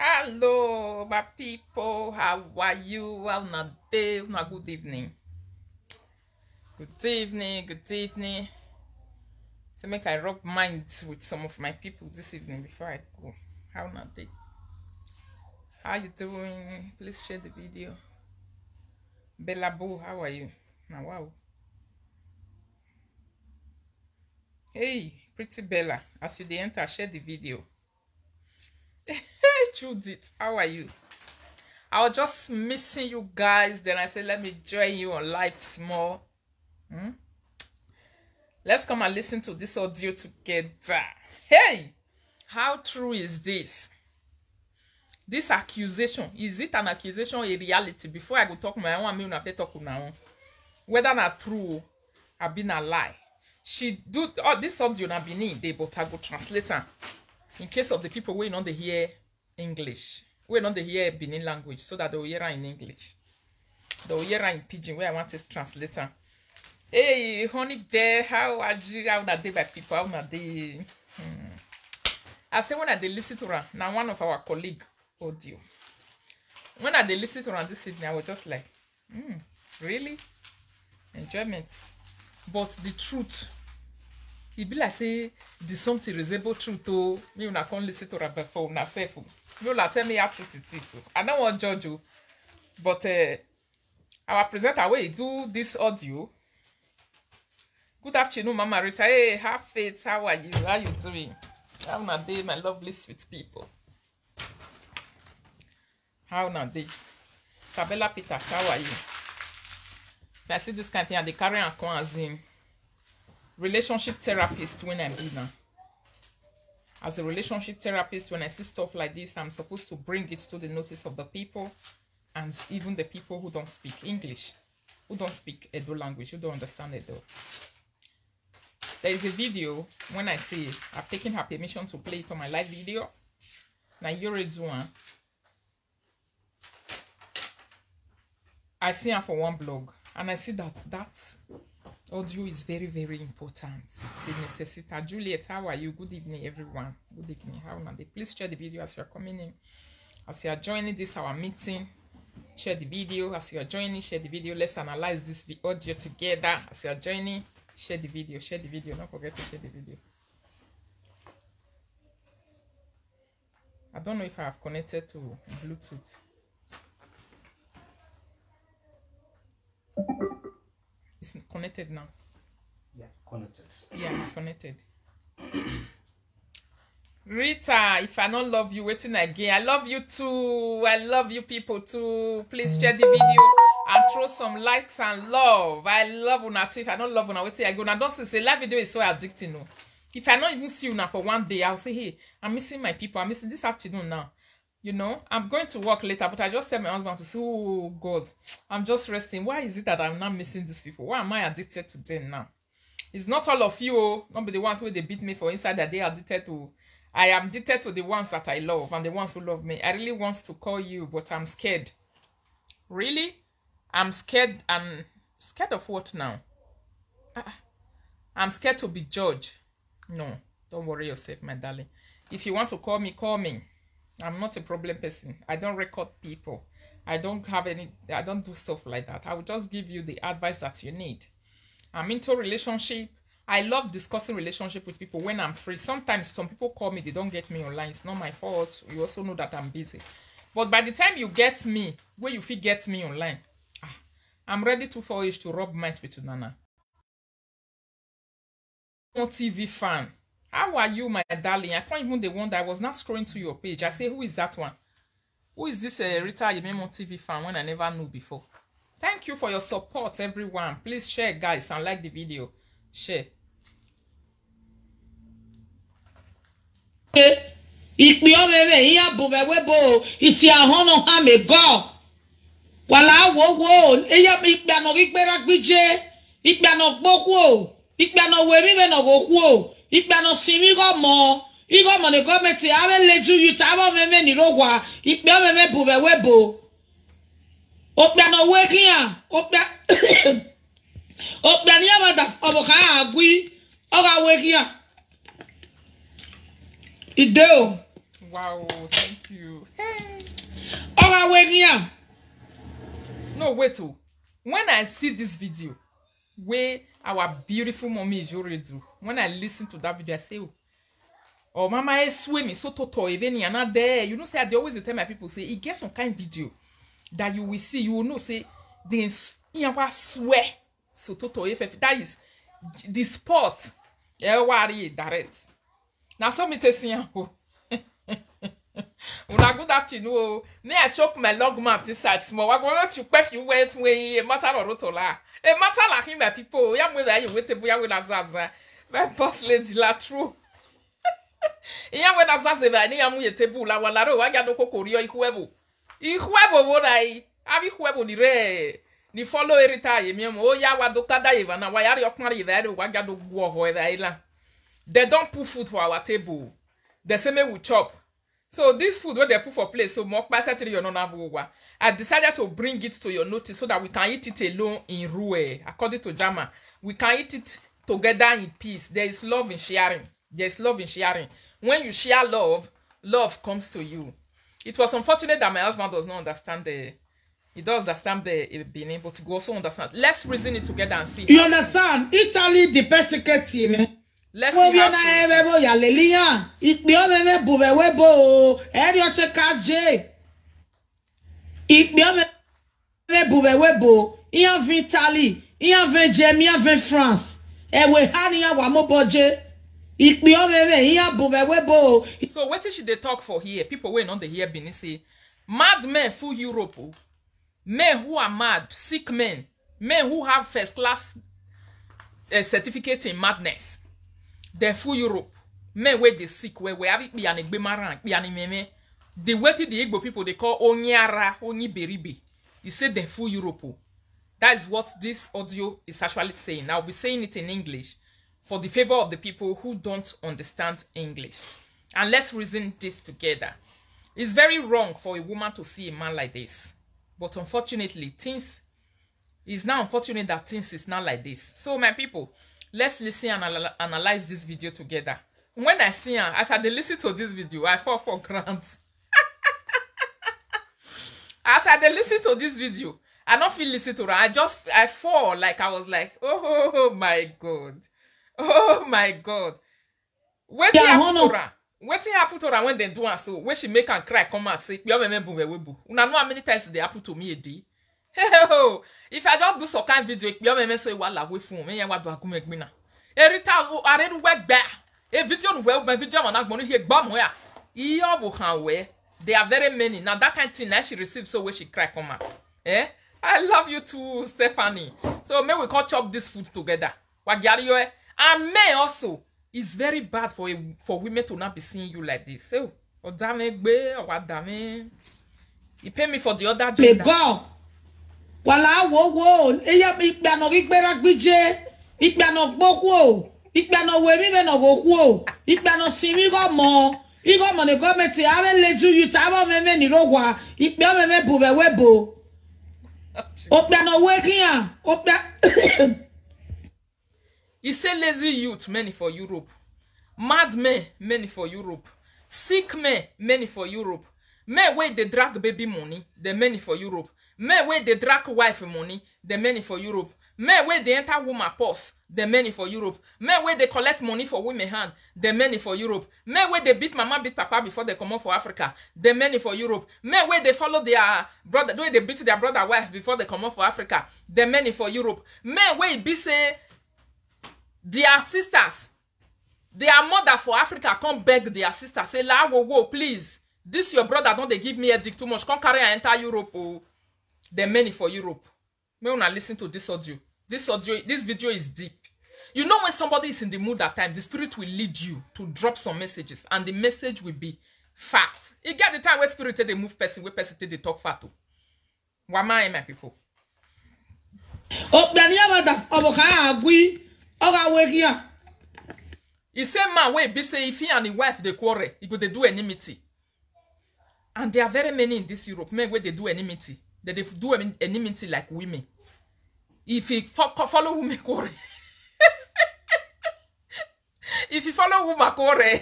Hello, my people. How are you? How na day? Na good evening. Good evening. Good evening. So make I rub minds with some of my people this evening before I go. How na day? How you doing? Please share the video. Bella Boo, how are you? Now wow. Hey, pretty Bella. As you dey enter, share the video. Judith, how are you? I was just missing you guys. Then I said, let me join you on live small. Let's come and listen to this audio together. Hey, how true is this? This accusation, is it an accusation or a reality? Before I go talk my own, I mean, I talk now. Whether not true or been a lie. She do this audio na been in there, but I go translate her in case of the people who don't hear English. We don't hear Benin language, so that they will hear her in English. They will hear her in Pidgin, where I want to translate her. Hey, honey there, how are you? How are they by people? How are they? I say when I listen to her, now one of our colleague audio. When I listen to her this evening, I was just like, really? Enjoyment. But the truth, it be like say the something resemble truth. Oh, me una can't listen to her before una self. You la tell me how truth it is. So I don't want to judge you, but our presenter way do this audio. Good afternoon, Mama Rita. Hey, have faith. How are you? How you doing? How na day, my lovely sweet people? How na day? Sabella Peters, how are you? I see this kind of thing, and they carry on as in relationship therapist when I be now. As a relationship therapist, when I see stuff like this, I'm supposed to bring it to the notice of the people and even the people who don't speak English, who don't speak Edo language, who don't understand Edo. There is a video when I say I've taken her permission to play it on my live video. Now you're doing. I see her for one blog. And I see that audio is very, very important. C'est necessita. Juliet, how are you? Good evening, everyone. Good evening. How are they? Please share the video as you are coming in. As you are joining this, our meeting, share the video. As you are joining, share the video. Let's analyze this audio together. As you are joining, share the video. Share the video. Don't forget to share the video. I don't know if I have connected to Bluetooth. It's connected now. Yeah, connected. Yeah, it's connected. Rita, if I don't love you, waiting again. I love you too. I love you people too. Please share the video and throw some likes and love. I love una too. If I don't love una, wait till I go. Now don't say live video is so addicting. No. If I don't even see you now for one day, I'll say, hey, I'm missing my people. I'm missing this afternoon now. You know, I'm going to work later, but I just tell my husband to say, oh, God, I'm just resting. Why is it that I'm not missing these people? Why am I addicted to them now? It's not all of you, oh, not be the ones who they beat me for inside that they are addicted to. I am addicted to the ones that I love and the ones who love me. I really want to call you, but I'm scared. Really? I'm scared. And scared of what now? I'm scared to be judged. No, don't worry yourself, my darling. If you want to call me, call me. I'm not a problem person. I don't record people. I don't do stuff like that. I will just give you the advice that you need. I'm into relationship. I love discussing relationship with people when I'm free. Sometimes some people call me, they don't get me online. It's not my fault. You also know that I'm busy. But by the time you get me, where you feel get me online, I'm ready to for you to rub minds with you, Nana. I'm a TV fan. How are you, my darling? I can't even the one that I was not scrolling to your page. I say, who is that one? Who is this Rita Yememo TV fan when I never knew before? Thank you for your support, everyone. Please share, guys, and like the video. Share. Ikpano simi go mo the government ave leju you tabo meme ni rogwa ikpe meme bube webo okpano wegia okpani amada oboka agui oga wegia ideo Wow, thank you. Hey. Oga wegia. No, wait. Oh. When I see this video, where our beautiful mommy is already do, when I listen to that video, I say, oh, mama is swimming so toto even you're not there. You know, say I always tell my people, say it gets some kind of video that you will see, you will know, say the swear so toto if that is the sport. Yeah, worry direct. Now some me tell you. Una good afternoon. Me I choke my log map this side small. I go if you wait way matter or rotola. E matter like him my people. Ya mwe you wait boya we na zaza. My boss lady la true. Ya we na zaza ba ni ya mu yetebu la wala ro wa ga do kokorio ihuebo. Ihuebo wo dai. Abi ihuebo ni re. Ni follow erita ye mi o ya wa do kada eva na wa ya re okmari eva wa ga do go ho eva ila. They don't put food for our table. The same we chop. So this food where they put for place, so more I decided to bring it to your notice so that we can eat it alone in Rue. According to Jama, we can eat it together in peace. There is love in sharing. There is love in sharing. When you share love, love comes to you. It was unfortunate that my husband does not understand he does understand the being able to go also understand. Let's reason it together and see. You understand? Italy the persecute me. Let's see how true So what should they talk for here? People wait on the here Benin say mad men full Europe. Men who are mad, sick men who have first class certificate in madness. The full Europe, men where they sick, where we have it be an egbemarang, be an meme. The way the Igbo people they call Onyara, Onyi Beribe. You say the full Europe. That is what this audio is actually saying. I'll be saying it in English for the favor of the people who don't understand English. And let's reason this together. It's very wrong for a woman to see a man like this. But unfortunately, it's now unfortunate that things is not like this. So my people, let's listen and analyze this video together. When I see her, as I listen to this video, I fall for grant. As I listen to this video, I don't feel listen to her. I fall like I was like, oh my God. Oh my God. What happened to her when they do so? When she make and cry, come out say, una know how many times they happen to me a day? If I just do some kind of video, you may say what la way from me. What do I come me now? Every time I read web back. A video well, my video on going to hear bum where. There are very many. Now that kind of thing that she received, so where she cry come out. Eh? I love you too, Stephanie. So may we call chop this food together. And may also, it's very bad for women to not be seeing you like this. So, you pay me for the other job. Wala wo eya ikpa no gbera gbije ikpa no gbokwo ikpa no we mi no gokwo ikpa no simi go mo the government ave leju you tabo meme ni rogwa ikpa meme bube webo okpa no we kian okpa. You say lazy youth many for Europe, mad men many for Europe, sick men many for Europe, men where they drag baby money the many for Europe. Men where they drag wife money, the money for Europe. Men where they enter woman purse, the money for Europe. Men where they collect money for women hand, the money for Europe. Men where they beat mama, beat papa before they come out for Africa, the money for Europe. Men where they follow their brother, where they beat their brother wife before they come out for Africa, the money for Europe. Men where it be say their sisters, their mothers for Africa come beg their sisters, say la wo please, this your brother don't they give me a dick too much, come carry and enter Europe. Oh. The many for Europe. May una listen to this audio. This video is deep. You know when somebody is in the mood at times, the spirit will lead you to drop some messages, and the message will be fact. You get the time where spirit they move person, where person they talk fat. Wama my people. He say man where be say if he and the wife they quarrel, he go they do enmity. And there are very many in this Europe men where they do enmity. That they do enmity like women. If you follow women quarrel, if you follow woman quarrel,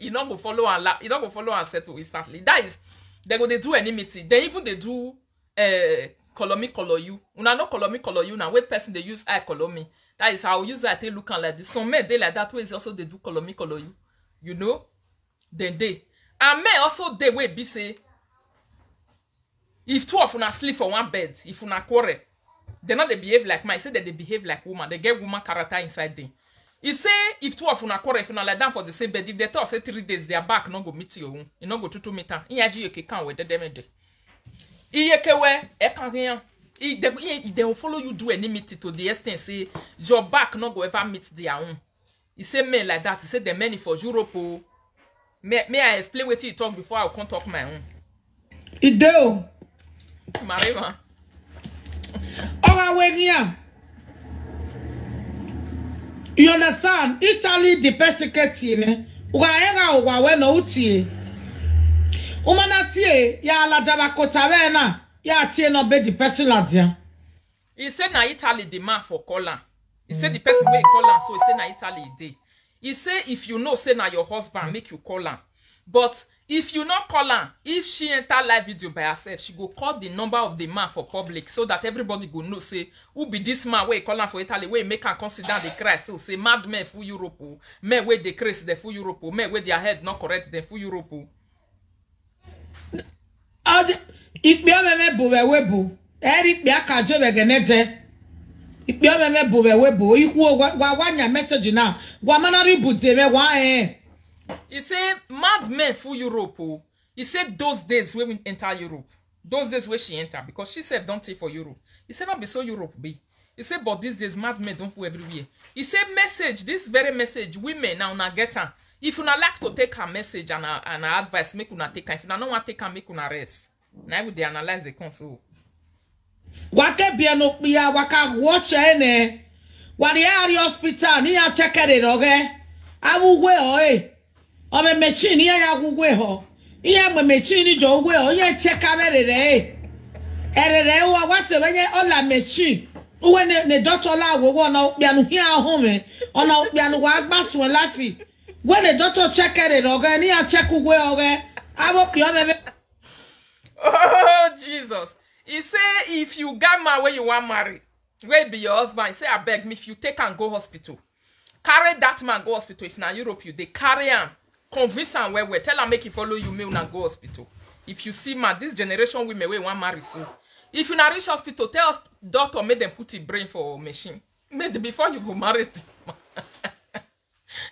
he not go follow and he not go follow and settle instantly. That is, they go they do enmity. They even they do color me color you. Una no color me color you now. Wait person they use I color me. That is how use that they look like this. Some men they like that way is also they do color me color you. You know? Then they and men also they way be say if two of una sleep for one bed, if una quarrel, they not they behave like man. Say that they behave like woman. They get woman character inside them. He say if two of una quarrel, if una lie down for the same bed, if they talk say 3 days, they are back, no go meet you. You no go to meet her. Iyaji yoke can with them day. Iyekewe ekanyan. They will follow you do enmity to the extent say your back no go ever meet their own. He say men like that. He say the many for Europe. May I explain what he talk before I can't talk my own? It do. Marima. You understand? Italy the persecuting. Ugaega ugawe no utie. Umanatie ya la dabakotavena ya tie no be the person ladia. He said na Italy the man for color. He said the person wey call am, so he say na Italy dey. He say if you know say na your husband make you call am. But if you not call am, if she enter live video by herself, she go call the number of the man for public so that everybody go know say who be this man wey call am for Italy wey make am consider the Christ. So say mad men full Europe, men wey dey crazy dey full Europe, men wey their head not correct dey full Europe. Ikbiomeme buwewebo. Eric biakajo wegenete. Ikbiomeme buwewebo. Ikwo wanya message na. Wamanari budeme wa He say mad men full Europe. He said those days when we enter Europe. Those days where she enter because she said don't take for Europe. He said not be so Europe be. He said but these days mad men don't fool everywhere. He said message, this very message, women now na get her. If you not like to take her message and her advice, make una take her. If you not want to take her, make una rest. Now they analyze the console. Wake biano pia waka watch ene. Wani ari hospital ni ya chekere roge. Awugwe ho Ome machine ya gugwe ho. Iya me machine jo gwe ho ye cheka merere. Erere wa wase wenye ola machine. Uwe ne doctor la wo na bianu hia home. Ona bianu wa agbaso lafi. When the doctor check it, okay, I check where okay. I will be on. Oh Jesus! He say if you get married where you want marry, where be your husband? He say I beg me if you take and go hospital, carry that man go hospital. If na Europe you they carry him, convince him where tell him make he follow you, may not go hospital. If you see man, this generation women we want marry so. If you not reach hospital, tell us doctor make them put it brain for machine. Make before you go marry.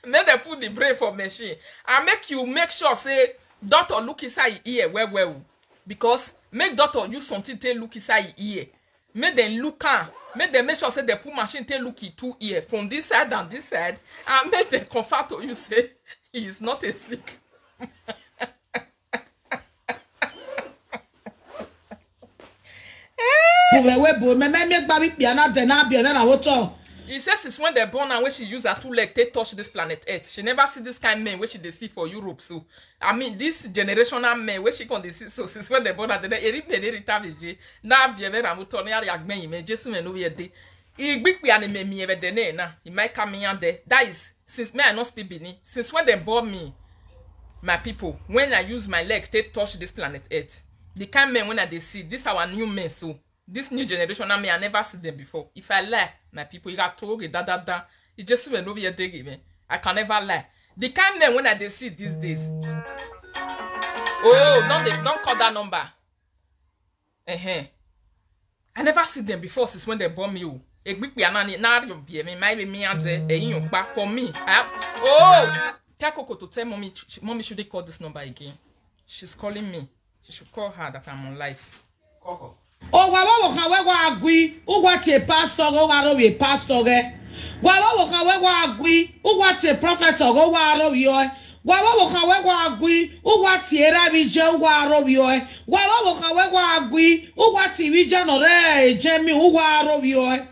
Make them put the brain for machine and make you make sure say doctor look inside your ear well because make doctor use something to look inside your ear. Make them look am. Make them make sure say they put machine to look in 2 ears from this side and this side and make them confirm to you say he is not a sick. He says since when they're born and when she use her 2 legs to touch this planet Earth, she never see this kind of men where she they see for Europe. So I mean this generational men where she can see. So since when they're born, they now be very amutoni agmen me just me no yede. He big be anime me ever the na. He might come in there. That is since me I not speak Bini. Since when they born me, my people, when I use my leg to touch this planet Earth, the kind of men when I they see this our new men so. This new generation, I never seen them before. If I lie, my people, you got told it, you just went over your day, man. I can never lie. The kind men when I they see these days. Oh, don't call that number. I never seen them before since when they born me. A big piano, maybe me and the back for me. Tell Coco to tell mommy should they call this number again? She's calling me. She should call her that I'm on live. Coco. Oh, wa agree. Who what a pastor go waro we pastor ge. Wa agree. Who what a prophet go waro we o. Wa agree. Who what a rabbi jo waro we o. Wa agree. Who what a region or Jemmy who waro we o.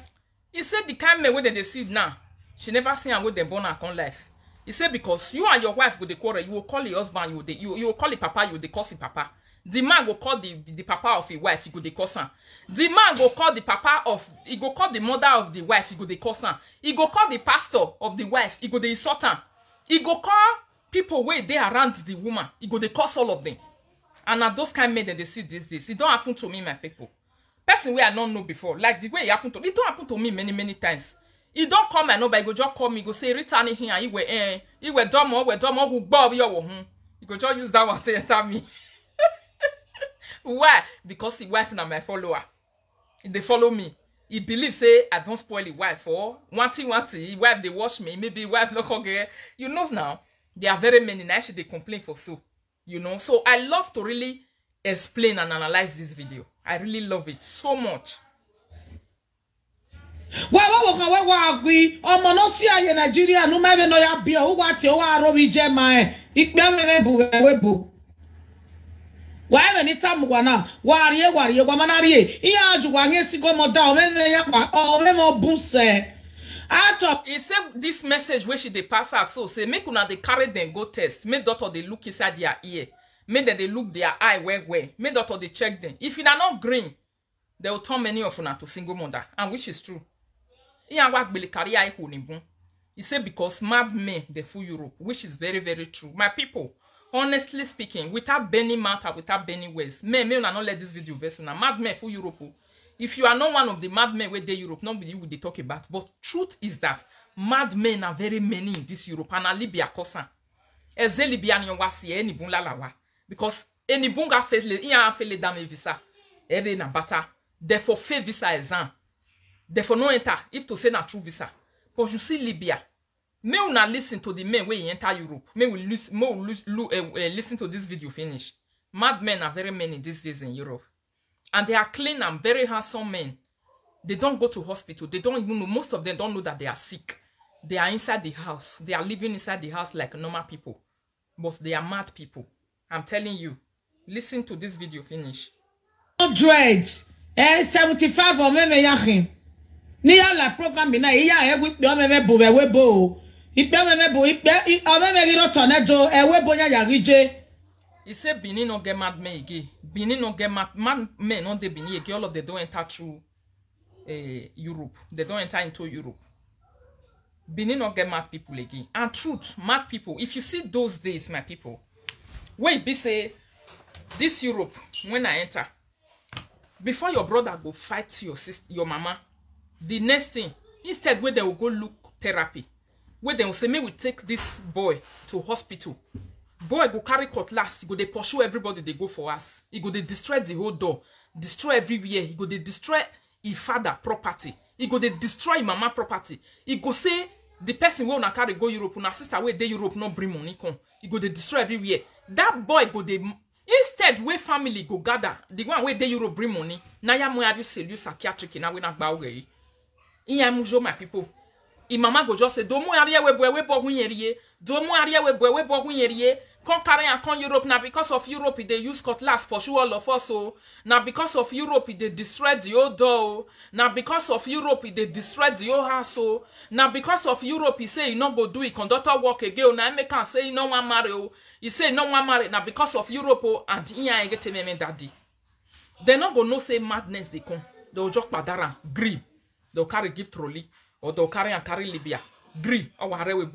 He said the kind man where they see now. She never seen her with them born her life. He said because you and your wife go the quarrel, you will call your husband, you will call the papa, you will call the papa. The man go call the papa of his wife, he go the cousin. The man go call the papa of, he go call the mother of the wife, he go the cousin. He go call the pastor of the wife, he go the insult am. He go call people where they around the woman, it go they curse all of them. And now those kind of men that they see these days, it don't happen to me, my people. Person where I don't know before, like the way it happened to me, it don't happen to me many times. It don't come and nobody go just call me, go say Rita here, you were dumb or who bow your home. You go just use that one to tell me. Why? Because the wife now my follower. They follow me. He believes say I don't spoil the wife or wanting, wife they wash me, maybe wife look okay. You know now, there are very many now they complain for so. You know, so I love to really explain and analyze this video. I really love it so much. Why agree? No see in Nigeria, no matter no ya be who what you are robi jema. Ikbe why anytime wana wariye wamanariye iya aju wange sigo moda o me ya pa o me mo bunse. He said this message where she they pass out so say make una they carry them go test. Make doctor they look inside their ear. Make them they look their eye where. Make doctor they check them. If you are not green, they will turn many of una to single mother, and which is true. He said because mad men they fool Europe, which is very true. My people, honestly speaking, without bending matter, without bending ways, men will not let this video verse now. Mad men fool Europe. If you are not one of the mad men where they Europe, nobody will they talk about. But truth is that mad men are very many in this Europe and Libya kosan. Eze Libya ni wasi any bun lalawa because any bunga fele iya fele dame visa ere na bata therefore fe visa exam therefore no enter if to say na true visa. But you see Libya, may una listen to the men where enter Europe. May we listen to this video finish. Mad men are very many these days in Europe. And they are clean and very handsome men. They don't go to hospital. They don't even know. Most of them don't know that they are sick. They are inside the house. They are living inside the house like normal people. But they are mad people. I'm telling you. Listen to this video finish. 75 or maybe yakin. Niya la program bina iya ewe pe o meme bo webo. Ipe meme bo ipe o meme ri tonejo ewe bo nya yarije. He said Benin no get mad men again. Benin no get mad men on the Benin again. All of them don't enter through Europe. They don't enter into Europe. Benin no get mad people again. And truth, mad people. If you see those days, my people, wait, be say this Europe when I enter, before your brother go fight your sister, your mama, the next thing instead where they will go look therapy, where they will say, "May we take this boy to hospital." Boy go carry cutlass, he go they pursue everybody they go for us. He go they destroy the whole door, destroy everywhere. He go they destroy his father property. He go they destroy mama property. He go say the person will not carry go Europe, na sister where they Europe no bring money come. He go they destroy everywhere. That boy go they instead where family go gather, the one where they Europe bring money. Na ya mo you sell you psychiatric na we na gba oge. Iya mujo my people. Mama go just say do mo area we boy we bo hunyeriye. Do mo area we boy we bo hunyeriye. Come carry and come Europe now because of Europe they use cutlass pursue all of us so now because of Europe they destroy the old door now because of Europe they destroy the old house so now because of Europe he say you not go do it conductor work again now make can say you no one marry he say no one marry now because of Europe and here get me daddy they not go no say madness they come they'll just padara green they'll carry gift trolley or they'll carry Libya green or whatever.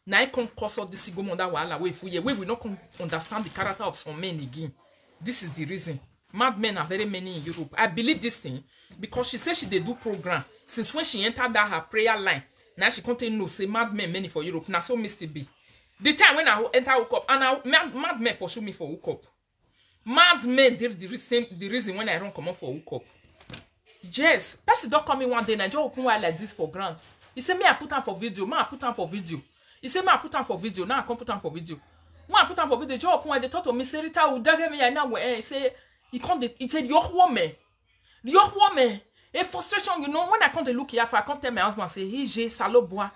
Now I can't cause all this Sigomonda wahala we will not understand the character of some men again. This is the reason. Mad men are very many in Europe. I believe this thing because she said she did do program since when she entered that her prayer line. Now she can't know say mad men many for Europe. Now so Mr. B. The time when I enter hook up and mad men pursue me for hook up. Mad men did the reason when I don't come up for hook up. Yes, person don't come in one day and I just open wire like this for grant. He said me I put on for video. Man I put on for video. He said, I put on for video. Now I can't put on for video. When I put on for video, Joe, when they thought of me, say, Rita, who dagger me, I now say, he can't, he said, your woman. A frustration, you know, when I can't look here, I can't tell my husband, say, hey, j'ai salobois.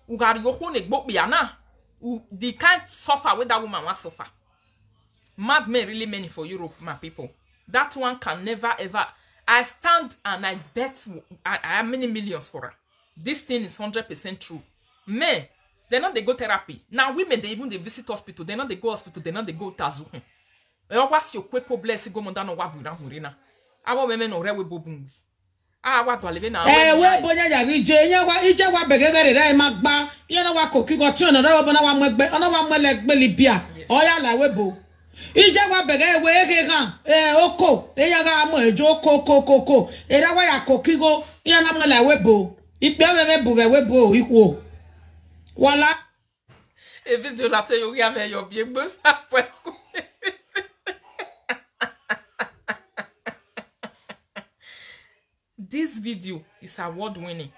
Who got your home, book me, who the kind suffer with that woman was suffer. Mad men really many for Europe, my people. That one can never ever. I stand and I bet I have many millions for her. This thing is 100% true. Men. They not they go therapy. Now women they even they visit hospital. They not they go hospital. They not they go tazu. What's your kwepo bless go mondano wa vura vurina. Our women no rewe bobungi. Ah, what do I live now? We bonya ya ije ije wa begegere re magba. Yana wa kokigo ti ona re bona wa mwegbe, ona wa mwelegbe libia. Oya la webo. Ije wa begere we ege kan. Oko, eya ga mo ejo ko. Era wa ya kokigo, yana mwela webo. Ipe me buge webo iko. Wala. E video la te yo ame yo bien gbo sa fwe. This video is award winning.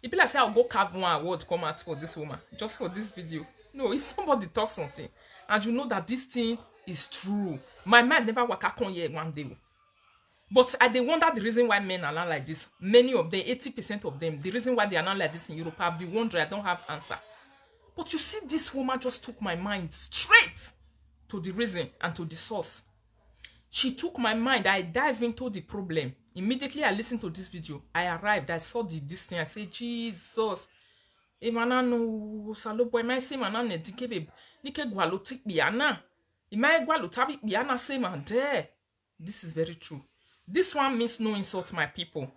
It be like say I'll go carve one award come out for this woman just for this video. No, if somebody talks something and you know that this thing is true, my mind never work out here one day. But I wonder the reason why men are not like this. Many of them, 80% of them, the reason why they are not like this in Europe, I've been wondering. I don't have answer. But you see, this woman just took my mind straight to the reason and to the source. She took my mind. I dive into the problem. Immediately I listened to this video. I arrived. I saw this thing. I said, Jesus. This is very true. This one means no insult, my people.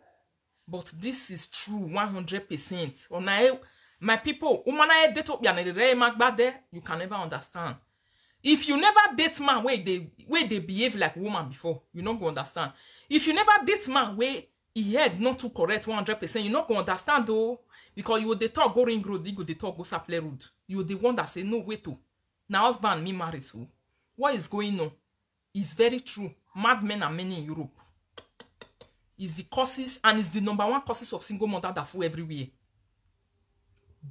But this is true 100%. My people, you can never understand. If you never date man where they behave like woman before, you not go understand. If you never date man where he head not too correct 100%, you not go understand though. Because you the talk go ring road, you go the talk go supply road. You the one that say no way to. Now husband me marry so. What is going on? It's very true. Mad men are many in Europe. It's the causes and it's the #1 causes of single mother that fool everywhere.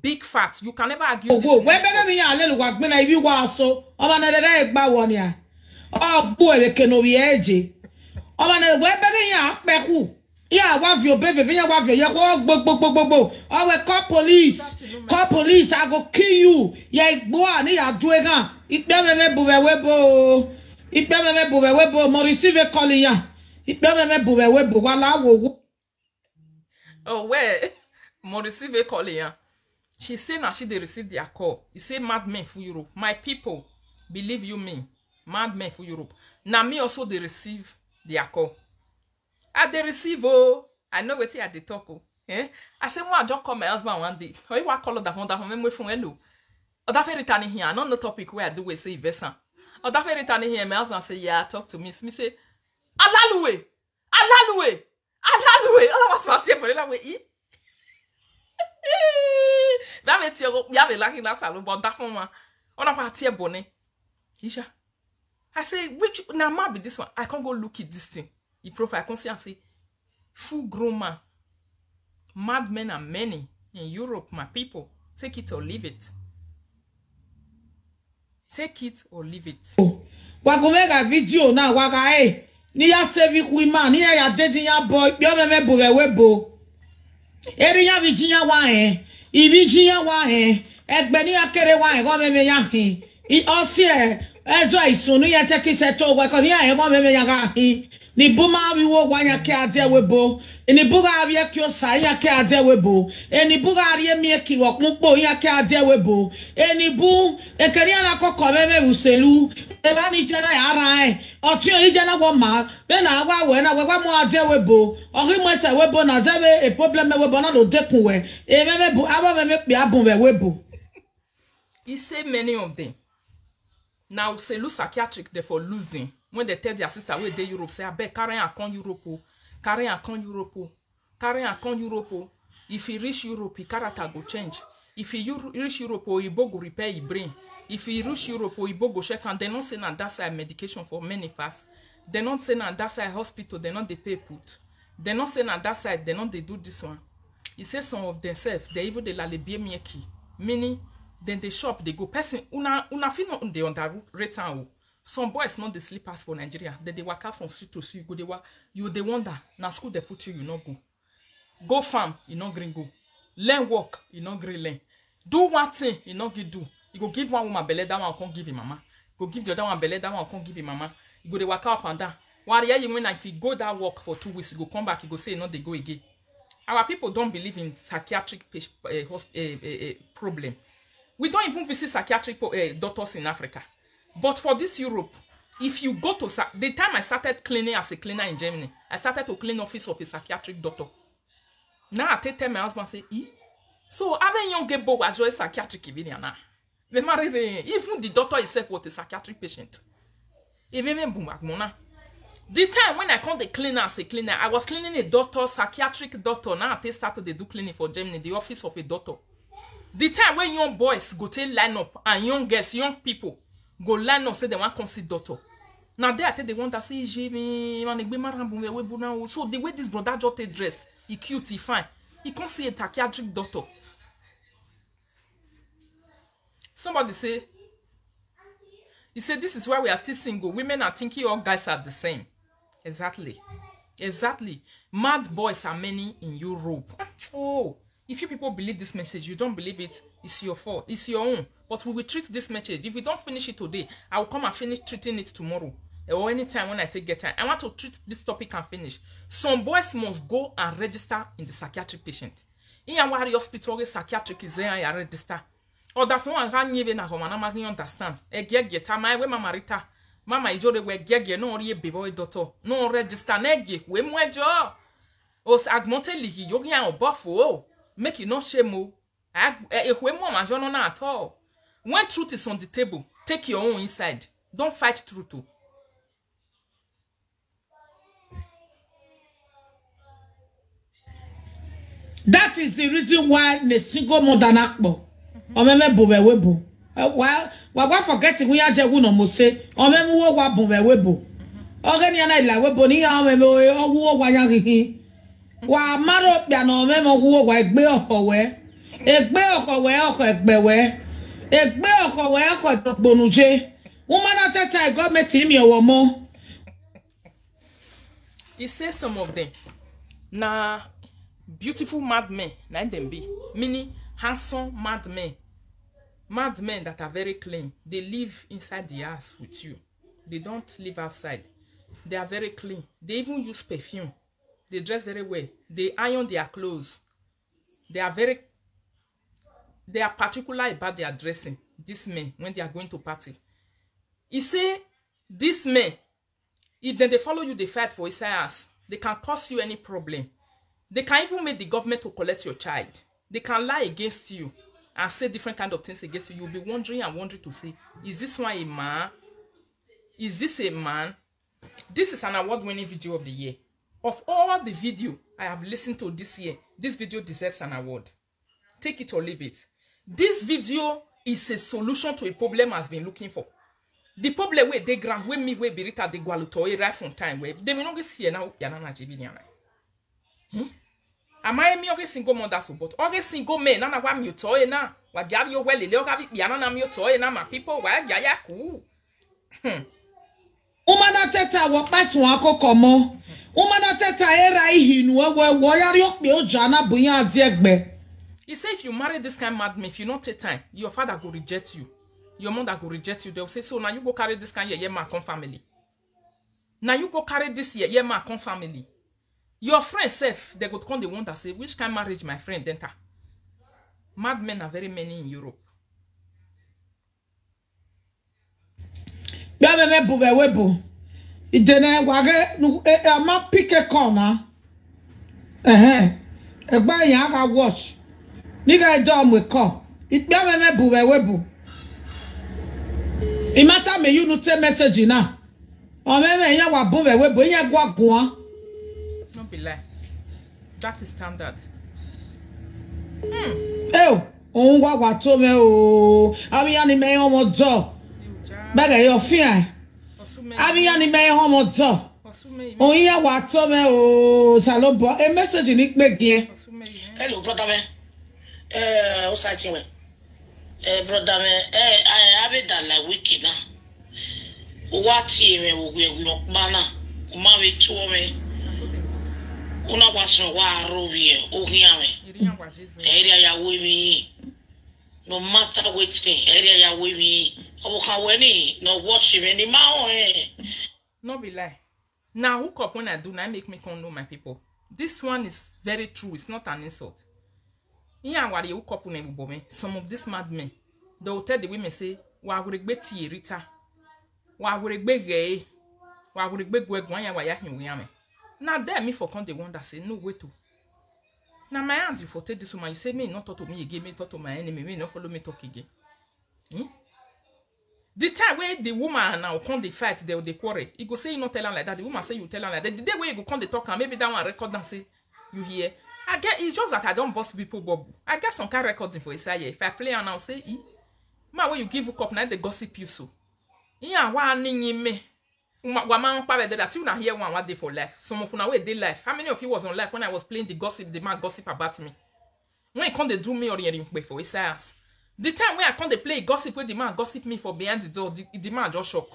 Big facts. You can never argue this. When me alelu wa gbe na ibi wa so, oba na dere egba won ya. O bu ele kenowi eje. Oba na we be yan peku. Ya wa vi obeve ve yan wa vi ye ko gbogbogbogbo. O we call police. Call police, I go kill you. Ya igbo ani ya due gan. Ipe me buwe webo. Ipe me buwe webo mo receive call yan. Ipe me buwe webo wala wo. Oh where mo receive call yan. She say now she they receive their call. He say mad men for Europe. My people, believe you me, mad men for Europe. Now me also they receive their call. I they receive I know what at the talk. Eh? I say I just call my husband one day. How you call that one me from hello. Or that very returning here. Not no topic where I do we say investment. Or that very returning here. My husband say yeah, talk to me. Me say Alaluwe. All of us want to for way. That means you have a lucky nasal, but that one on a party bonnet. Isha. I say, which now might be this one. I can't go look at this thing. He profile, I can see and say, full grown man. Mad men are many in Europe, my people. Take it or leave it. Take it or leave it. Wagomega video now, waga ni ya save women, ni ya dating ya boy, yo me buwe webo. Eriya Virginia wa Virginia wa egbeni akere wa go me ya hin I osie ezo isunu ye take se to we ko ni ya go me ya ga hin ni buma wi wo wa ya ke ade webo ni buga wi ki o sa ya ke ade webo ni buga ri mi ki wo punpo ya ke ade webo ni bu e keri ala kokko me uselu e ba ni jena ya ara Oti o ijana wo ma be na wa we na we mo ade webo ori mo se webo na zebe a problem me webo na do dekun we e me bu aba me pe abun we webo. He say many of them now say lose psychiatric they for losing when they tell their sister where they Europe say abeg carry am come Europe carry am come Europe carry am come Europe if he reach Europe his character go change if he reach Europe he go repair his brain. If he reach Europe or Ibo go check and they don't say na that side medication for many pass. They don't say na that side hospital, they don't they pay put. They don't say na that side, they don't they do this one. He says some of themselves, they even they lalebie mieki. Meaning, then they shop, they go person una feel not they underrate am. Some boys not the sleepers for Nigeria. They walk out from street to street, you they wonder, na school they put you not go. Go farm, you not green go. Learn work, you not green learn. Do one thing, you not get do. You go give one woman belly, that one can't give him mama. Go give the other one belly, that one can't give him mama. You go to work up and down. While you mean if you go that work for 2 weeks, you go come back, you go say no, they go again. Our people don't believe in psychiatric problem. We don't even visit psychiatric doctors in Africa. But for this Europe, If you go to the time I started cleaning as a cleaner in Germany, I started to clean office of a psychiatric doctor. Now I tell my husband say, so having young gay boy was a psychiatric even now. Even the doctor himself was a psychiatric patient. Even the time when I called the cleaner as a cleaner, I was cleaning a doctor, psychiatric doctor. Now I started to do cleaning for Germany, the office of a doctor. The time when young boys go to line up and young girls, young people go line up say they want to come see doctor. Now they they want to say so the way this brother just dress, he cute, he fine. He can't see a psychiatric doctor. Somebody say, he said this is why we are still single. Women are thinking all guys are the same. Exactly. Exactly. Mad boys are many in Europe. Oh, if you people believe this message, you don't believe it, it's your fault. It's your own. But we will treat this message. If we don't finish it today, I will come and finish treating it tomorrow. Or anytime when I take get time. I want to treat this topic and finish. Some boys must go and register in the psychiatric patient. In our hospital, psychiatric is there and register. Or that one can even understand. A get my way, Mama Rita. Mama, you do we get no baby doctor. No register, neggy, we my jaw. Os agmonteli, you can buffo. Make you no shame. If we mama journal at all. When truth is on the table, take your own inside. Don't fight truth. That is the reason why the single mother nakbo. Omeme bobe webo. Well, we forgetting we are no mose. Omeme wo wa bobe webo. Ogeni ana ila webo ni ya omeme wo wa yangi. Wa maro bia no omeme wo wa egbe okowe. Egbe okowe oko egbewe. Egbe okowe oko tokbonuje. Woman atata government imi owo mo. He says some of them. Na beautiful madmen, like them be. Meaning handsome madmen. Madmen that are very clean. They live inside the house with you. They don't live outside. They are very clean. They even use perfume. They dress very well. They iron their clothes. They are particular about their dressing. These men, when they are going to party. He say, these men, if then they follow you, they fight for his house. They can cause you any problem. They can even make the government to collect your child. They can lie against you and say different kind of things against you. You'll be wondering and wondering to say, is this one a man? Is this a man? This is an award-winning video of the year. Of all the video I have listened to this year, this video deserves an award. Take it or leave it. This video is a solution to a problem I've been looking for. The problem where they grant when me we birita de gualuto right from time where they may not see now yanana jibinyana. Am I me okay single mother so but okay single men nana wa mi toy na wa gari yo well le oga bi yanana mi toy na my people wa yaya ku. Umana teta wo pasu akoko mo. Umana teta era ihinu wo yari okpe oja na buya adi egbe. He say if you marry this kind of madman, if you not take time, your father go reject you. Your mother go reject you. They'll say, so now you go carry this kind of yeah, man, come family. Now you go carry this yeah, man, come family. Your friend self, they go come the one that say, which kind of marriage my friend enter? Madmen are very many in Europe. Bia me bube webo. Idene wage ama pike corner. Egba yan ga wash. Niga do am we call. It bia me bube webo. It matter me you no take message na. O me yan wa bube webo yan gwa gun. Don't be lie. That is standard. On wa to me o. Abi yan ni me omo do. Bega yo fia. Abi yan ni me omo do. On yan wa to me o salobo. A message ni pe gen. Hello brother man. O sa chinwe. Brother man, I have it done like wicked now. What me we okba na. Kuma we to me. Una waso wa rovie ohia me. Area ya we me. No matter which thing, area ya we me. O can we no watch me any ma No be lie. Now hook up when I do now make me come know my people. This one is very true. It's not an insult. Some of these madmen, they will tell the women say, "Wa regret Rita." Wa would be wa would be gwen ya wa ya hin we ame. Now there me for come the one that say no way to. Now my auntie for take this woman, you say me not talk to me again, me talk to my enemy, me not follow me talk again. The time where the woman now come the fight, they will quarrel. You go say you not tell her like that. The woman say you tell her like that. The day where you go come the talk and maybe that one record and say you hear. I get it's just that I don't boss people bubble. I get some kind of recording for Isaiah. If I play and now say ma when you give a cup now they gossip you so. Yeah, one in me. Woman that you not hear one day for life. Some of you way day life. How many of you was on life when I was playing the gossip, the man gossip about me? When you come they do me or anything for Isaiah. The time when I come they play gossip where the man gossip me for behind the door, the man just shock.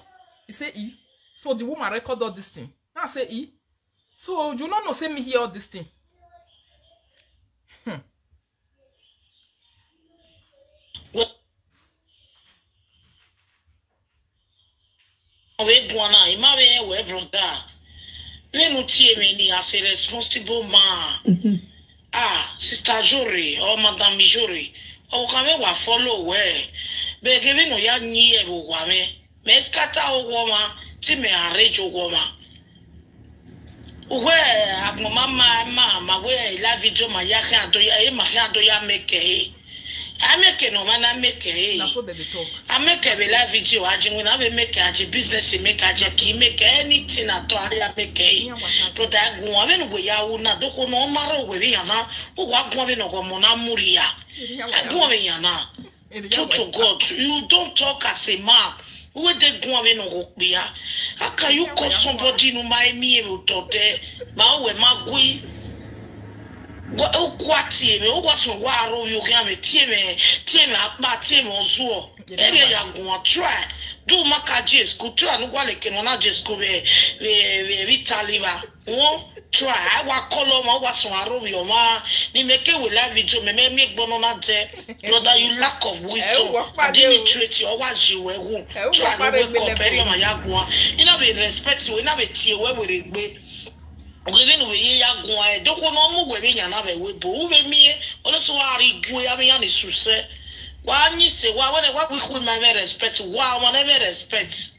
He say so the woman record all this thing. I say so you not know say me hear all this thing. We gwana imabe we brother. We no tie me ni as a responsible man. Sister Jory or Madam Jory. O kame wa follow we. Be give no ya nyi e bo wa me. Me skata o wo ma ti me arrange o wo ma. We mama we la video ma ya kan do ya e ma kan do ya make e. I make no man I make e. That's what they talk. I make a live video ajin when I make a business make a key make anything at all I make a. So that go we ya una do ko no maro we yana o wa go we no go mona muria. Go we yana. To God, you don't talk as a man. Where they go we no go bia. How can you call somebody no my me to de ma we ma gui. What team? What's my war? You can have a team up, team or so. Area you go try. Do Makaji school, try no one can not just go we Vitaliva. Oh, try. I want color my what's my room, your ma. They make it with live video, me make bonona there. Brother, you lack of wisdom. I didn't treat you or watch you were who. Try to wake up, bury my yagua. You know, we respect you, we never tear where we be. Even we ya go don't know where we na be we bo we me also ari go ya me ya ni suse wa nyi se wa what we could my respect wa whatever respect.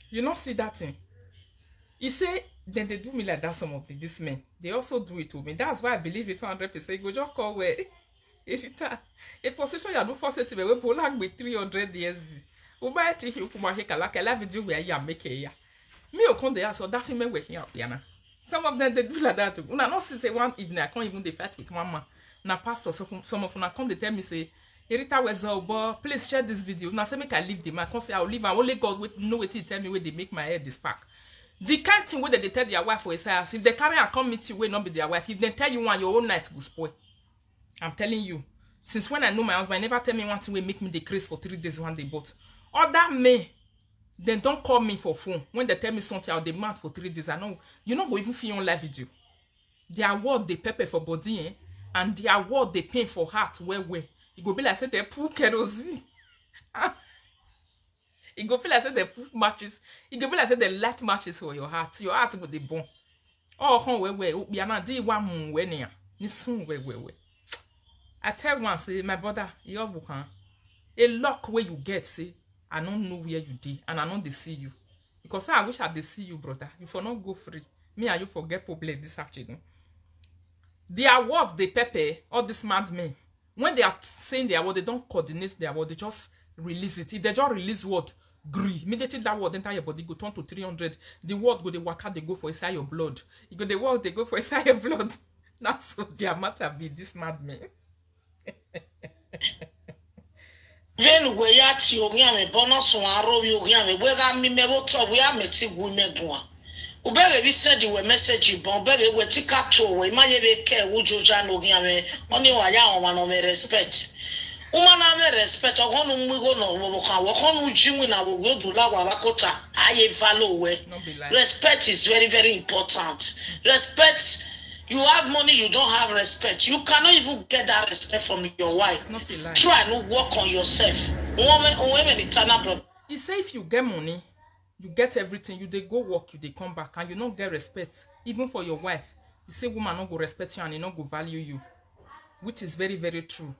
You not see that thing. You say then they do me like that. Some of this men they also do it to me. That's why I believe it 100%. Go just call where a position you do force it to be we pull like with 300 years. Uba ti hi kuma he kala kala video where ya make ya. Me o come there so that female waking up yana. Some of them they do like that too. Una not say one evening I can't even dey fight with one man. Na pastor so some of una come they tell me say Erita Wezobo, please share this video. Now say make I leave the man. I can't say I'll leave and only God know what he tell me where they make my head this pack. The kind thing where they tell their wife for Isaiah, if they carry and come meet you, will not be their wife. If they tell you one, your own night will spoil. I'm telling you. Since when I know my husband, I never tell me one thing will make me decrease for 3 days one day. But other men, then don't call me for phone. When they tell me something, I'll demand for 3 days. I know you not go even feel on live video. Their word they pepper for body, and their word they pain for heart. Where it go be like say they put kerosene. It go feel like say they put matches. It go be like say they light matches for your heart. Your heart with the bone. Oh, come where we are not di one when ya. Ni soon where. I tell one say my brother, you have a luck where you get say. I don't know where you did, and I know they see you. Because I wish I did see you, brother. You for not go free. Me and you forget problem this afternoon. Their word, they pepper, all these madmen. When they are saying their word, they don't coordinate their word, they just release it. If they just release word, agree. Immediately that word enter your body, go turn to 300. The word go, the waka, they go for inside your blood. You go the word, they go for inside your blood. Not so their matter be this madmen. Ven we ya ti o nya me bono so aro bi o nya me we ga mi me wo to we a me ti gu me gun. U bere bi send we message bon bere we ti ka to we ma ye be ke wo joja no nya me oni wa ya on no me respect. U ma na me respect o honu mu go no wo kan wo honu jimu na wo go do la wa bakota aye value we. Respect is very very important. Respect. You have money, you don't have respect. You cannot even get that respect from your wife. It's not a lie. Try and work on yourself. He say if you get money, you get everything, you they go work, you they come back, and you don't get respect, even for your wife. He say woman not go respect you and they not go value you, which is very, very true.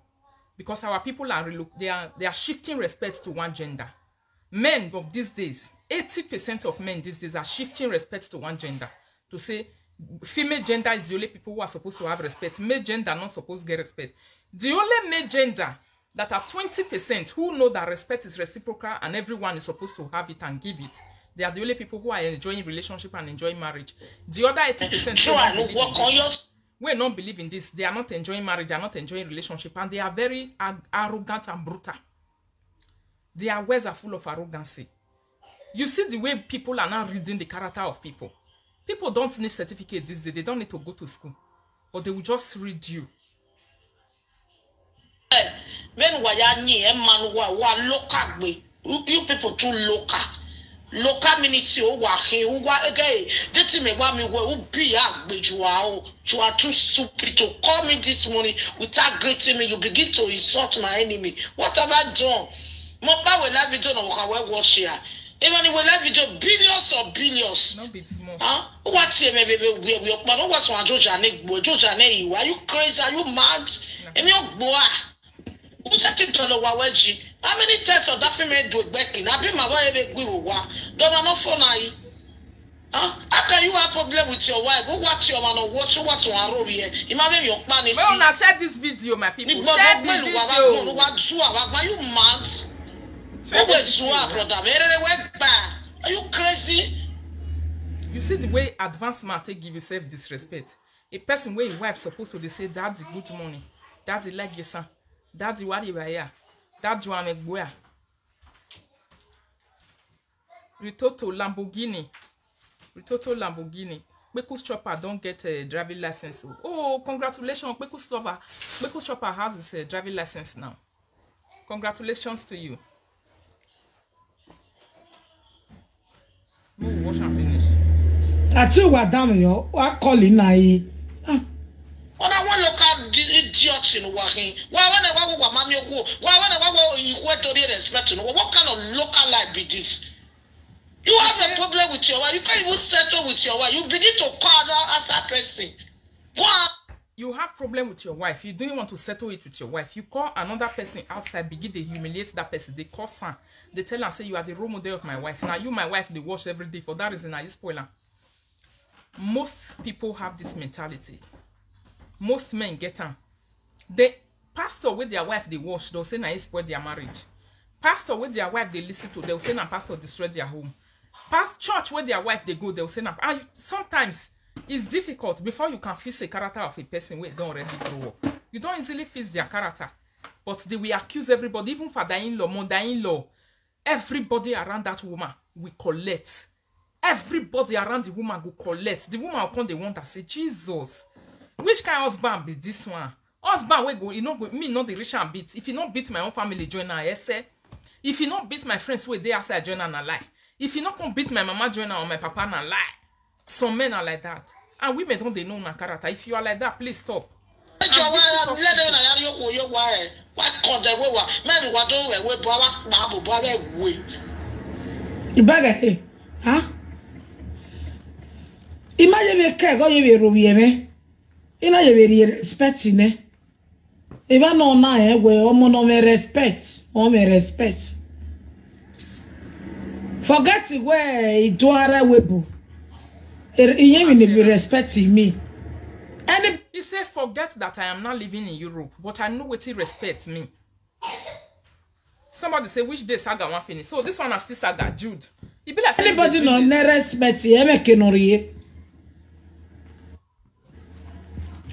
Because our people are they are shifting respect to one gender. Men of these days, 80% of men these days are shifting respect to one gender. To say, female gender is the only people who are supposed to have respect. Male gender not supposed to get respect. The only male gender that are 20% who know that respect is reciprocal and everyone is supposed to have it and give it. They are the only people who are enjoying relationship and enjoying marriage. The other 80% we don't believe in this. They are not enjoying marriage. They are not enjoying relationship. And they are very arrogant and brutal. Their words are full of arrogancy. You see the way people are now reading the character of people. People don't need certificate these days. They don't need to go to school. But they will just read you. You people too local. Local community o wa he o wa again. This me wa me wo be agbejua. You are too stupid to call me this morning without greeting me. You begin to insult my enemy. What have I done? Mo ba we live video no ka watch here. Even we live video billions or billions. No bit small. Huh? What here me we but what one Joja ne gbo Joja ne you. Are you crazy? Are you mad? Emi ogbo ah. Who said it on the wawaji? How many times of that female do begging? I be my wife a good one. Don't know for now. How can you have a problem with your wife? Go watch your man or watch what's on our here. Imagine your plan is. Well, now share this video, my people. Share the video. Are you mad? Share the video, brother. Are you crazy? You see the way advanced man take give yourself disrespect. A person where your wife supposed to say, "Daddy, good morning. Daddy, like your son. Daddy, what you here? Daddy, you make boy." Ritoto Lamborghini. Bekus Chopper don't get a driving license. Oh, congratulations, Bekus Chopper has his driving license now. Congratulations to you. We'll wash and finish. I tell you what, damn you, what calling now? When I want local idiots in working, why when I want mommy go, why when I want you to respect, what kind of local life be this? You have a problem with your wife. You can't even settle with your wife. You begin to call her as a person. What? You have problem with your wife. You don't want to settle it with your wife. You call another person outside, begin to humiliate that person. They call her. They tell her, say, you are the role model of my wife. Now you, my wife, they wash every day. For that reason, now you spoil her. Most people have this mentality. Most men get them. The pastor with their wife, they wash. They'll say, now you spoil their marriage. Pastor with their wife, they listen to. They'll say, now pastor destroyed their home. Past church where their wife they go, they'll say, and sometimes it's difficult before you can fix a character of a person where they don't already grow up. You don't easily fix their character, but they will accuse everybody, even father-in-law, mother-in-law. Everybody around that woman will collect. Everybody around the woman will collect. The woman will come, they want to say, Jesus, which kind of husband be this one? Husband will go, you know, me not the rich and beat. If you not beat my own family, join her, I say. If you not beat my friends, where they are, say, join her, and lie. If you not come beat my mama, join her, or my papa, and lie. Some men are like that. And women don't they know na character. If you are like that, please stop. Huh? Imagine me care go you be robiye me. Ina you be respect me. Even no na we omo no me respect. O me respect. Forget where it do are webu. He be respecting me. And he said, forget that I am not living in Europe, but I know what he respects me. Somebody say, which day saga one finish? So this one is still saga, Jude. He be like, anybody no respect you,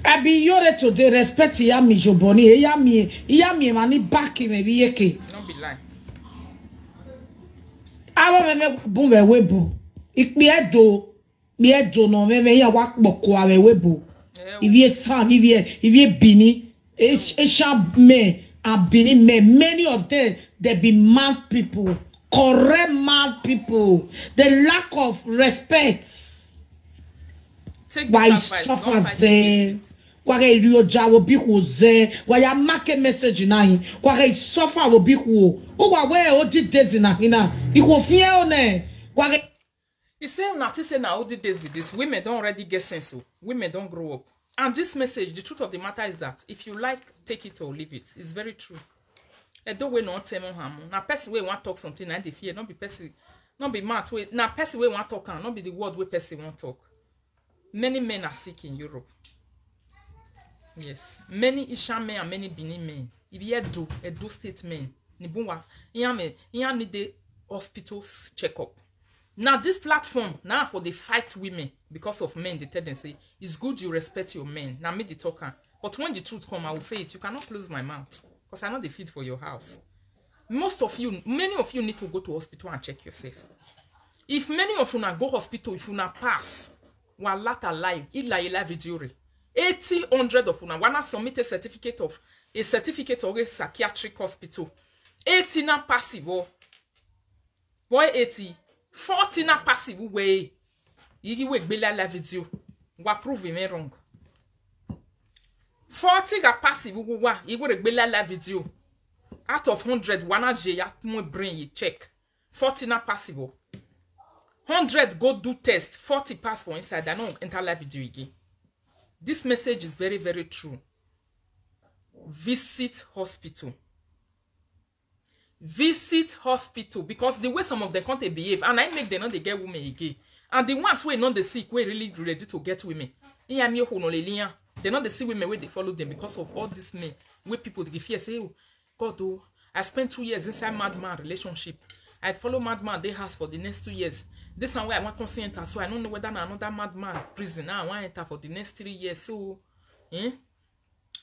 I be yore to the respect ya mi joboni, ya mi mani back in a yeke. Don't be lying. I want me boom a webu. Ik be a do. Bien dono me ya wak boko ave webo. If sam, if bini, me and bini me. Many of them they be mad people, correct mad people. The lack of respect. Take this advice. Don't fight against it. Why you jawo bi hoze? Why ya make message na hin? Why suffer wo bi ho? O wa we o di days na hina. Iko fie o ne. Why he say, now all the days with this, women don't already get sense. So women don't grow up. And this message, the truth of the matter is that if you like, take it or leave it. It's very true. e do we no tell me ham na person we want talk something na dey fear not be person not be mouth we na person we want talk am not be the word we person want talk. Many men are sick in Europe. Yes, many Ishan men and many Benin men. If you do state men, Nibunwa, you need the hospitals checkup. Now this platform now for the fight women because of men, the tendency it's good you respect your men. Now me the talker, but when the truth come, I will say it. You cannot close my mouth because I know the feed for your house. Most of you, many of you need to go to hospital and check yourself. If many of you not go hospital, if you not pass, while later live, illa video. 80, 100 of you now wanna submit a certificate of a psychiatric hospital. 80 na passive, boy 80. 40 na passive way. You will be la video. Wa prove me wrong. 40 ga passive wa. You will be la video. Out of 100, wana je ya mo brain you check. 40 na passive. 100 go do test. 40 pass for inside. I don't enter live video again. This message is very, very true. Visit hospital. Visit hospital because the way some of them can't behave and I make them not they get women again. And the ones who are not the sick, we really ready to get women. They're not the sick women where they follow them because of all this men. Where people they fear say, oh, God, oh, I spent 2 years inside madman relationship. I'd follow madman they house for the next 2 years. This one where I want to enter, so I don't know whether another madman prison now I want to enter for the next 3 years. So,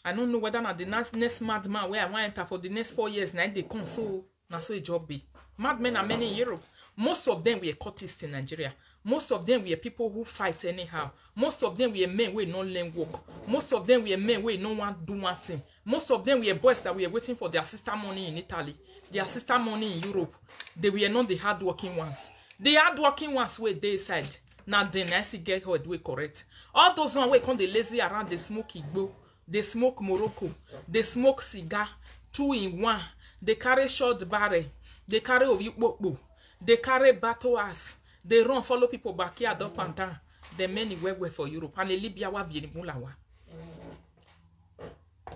I don't know whether not the next madman where I want to enter for the next 4 years. Now they come, so now so a job be. Madmen are many in Europe. Most of them were cultists in Nigeria. Most of them were people who fight anyhow. Most of them were men who not learn work. Most of them were men who no want do one thing. Most of them were boys that were waiting for their sister money in Italy, their sister money in Europe. They were not the hardworking ones. The hardworking ones were they side. Now then I see get how we correct. All those ones who come the lazy around the smoke Igbo, they smoke Morocco, they smoke cigar, 2 in 1. They carry short barrel, they carry Oviukbo, they carry battle ass, they run follow people back here up and down. The many were for Europe and Libya wa vienimulawa.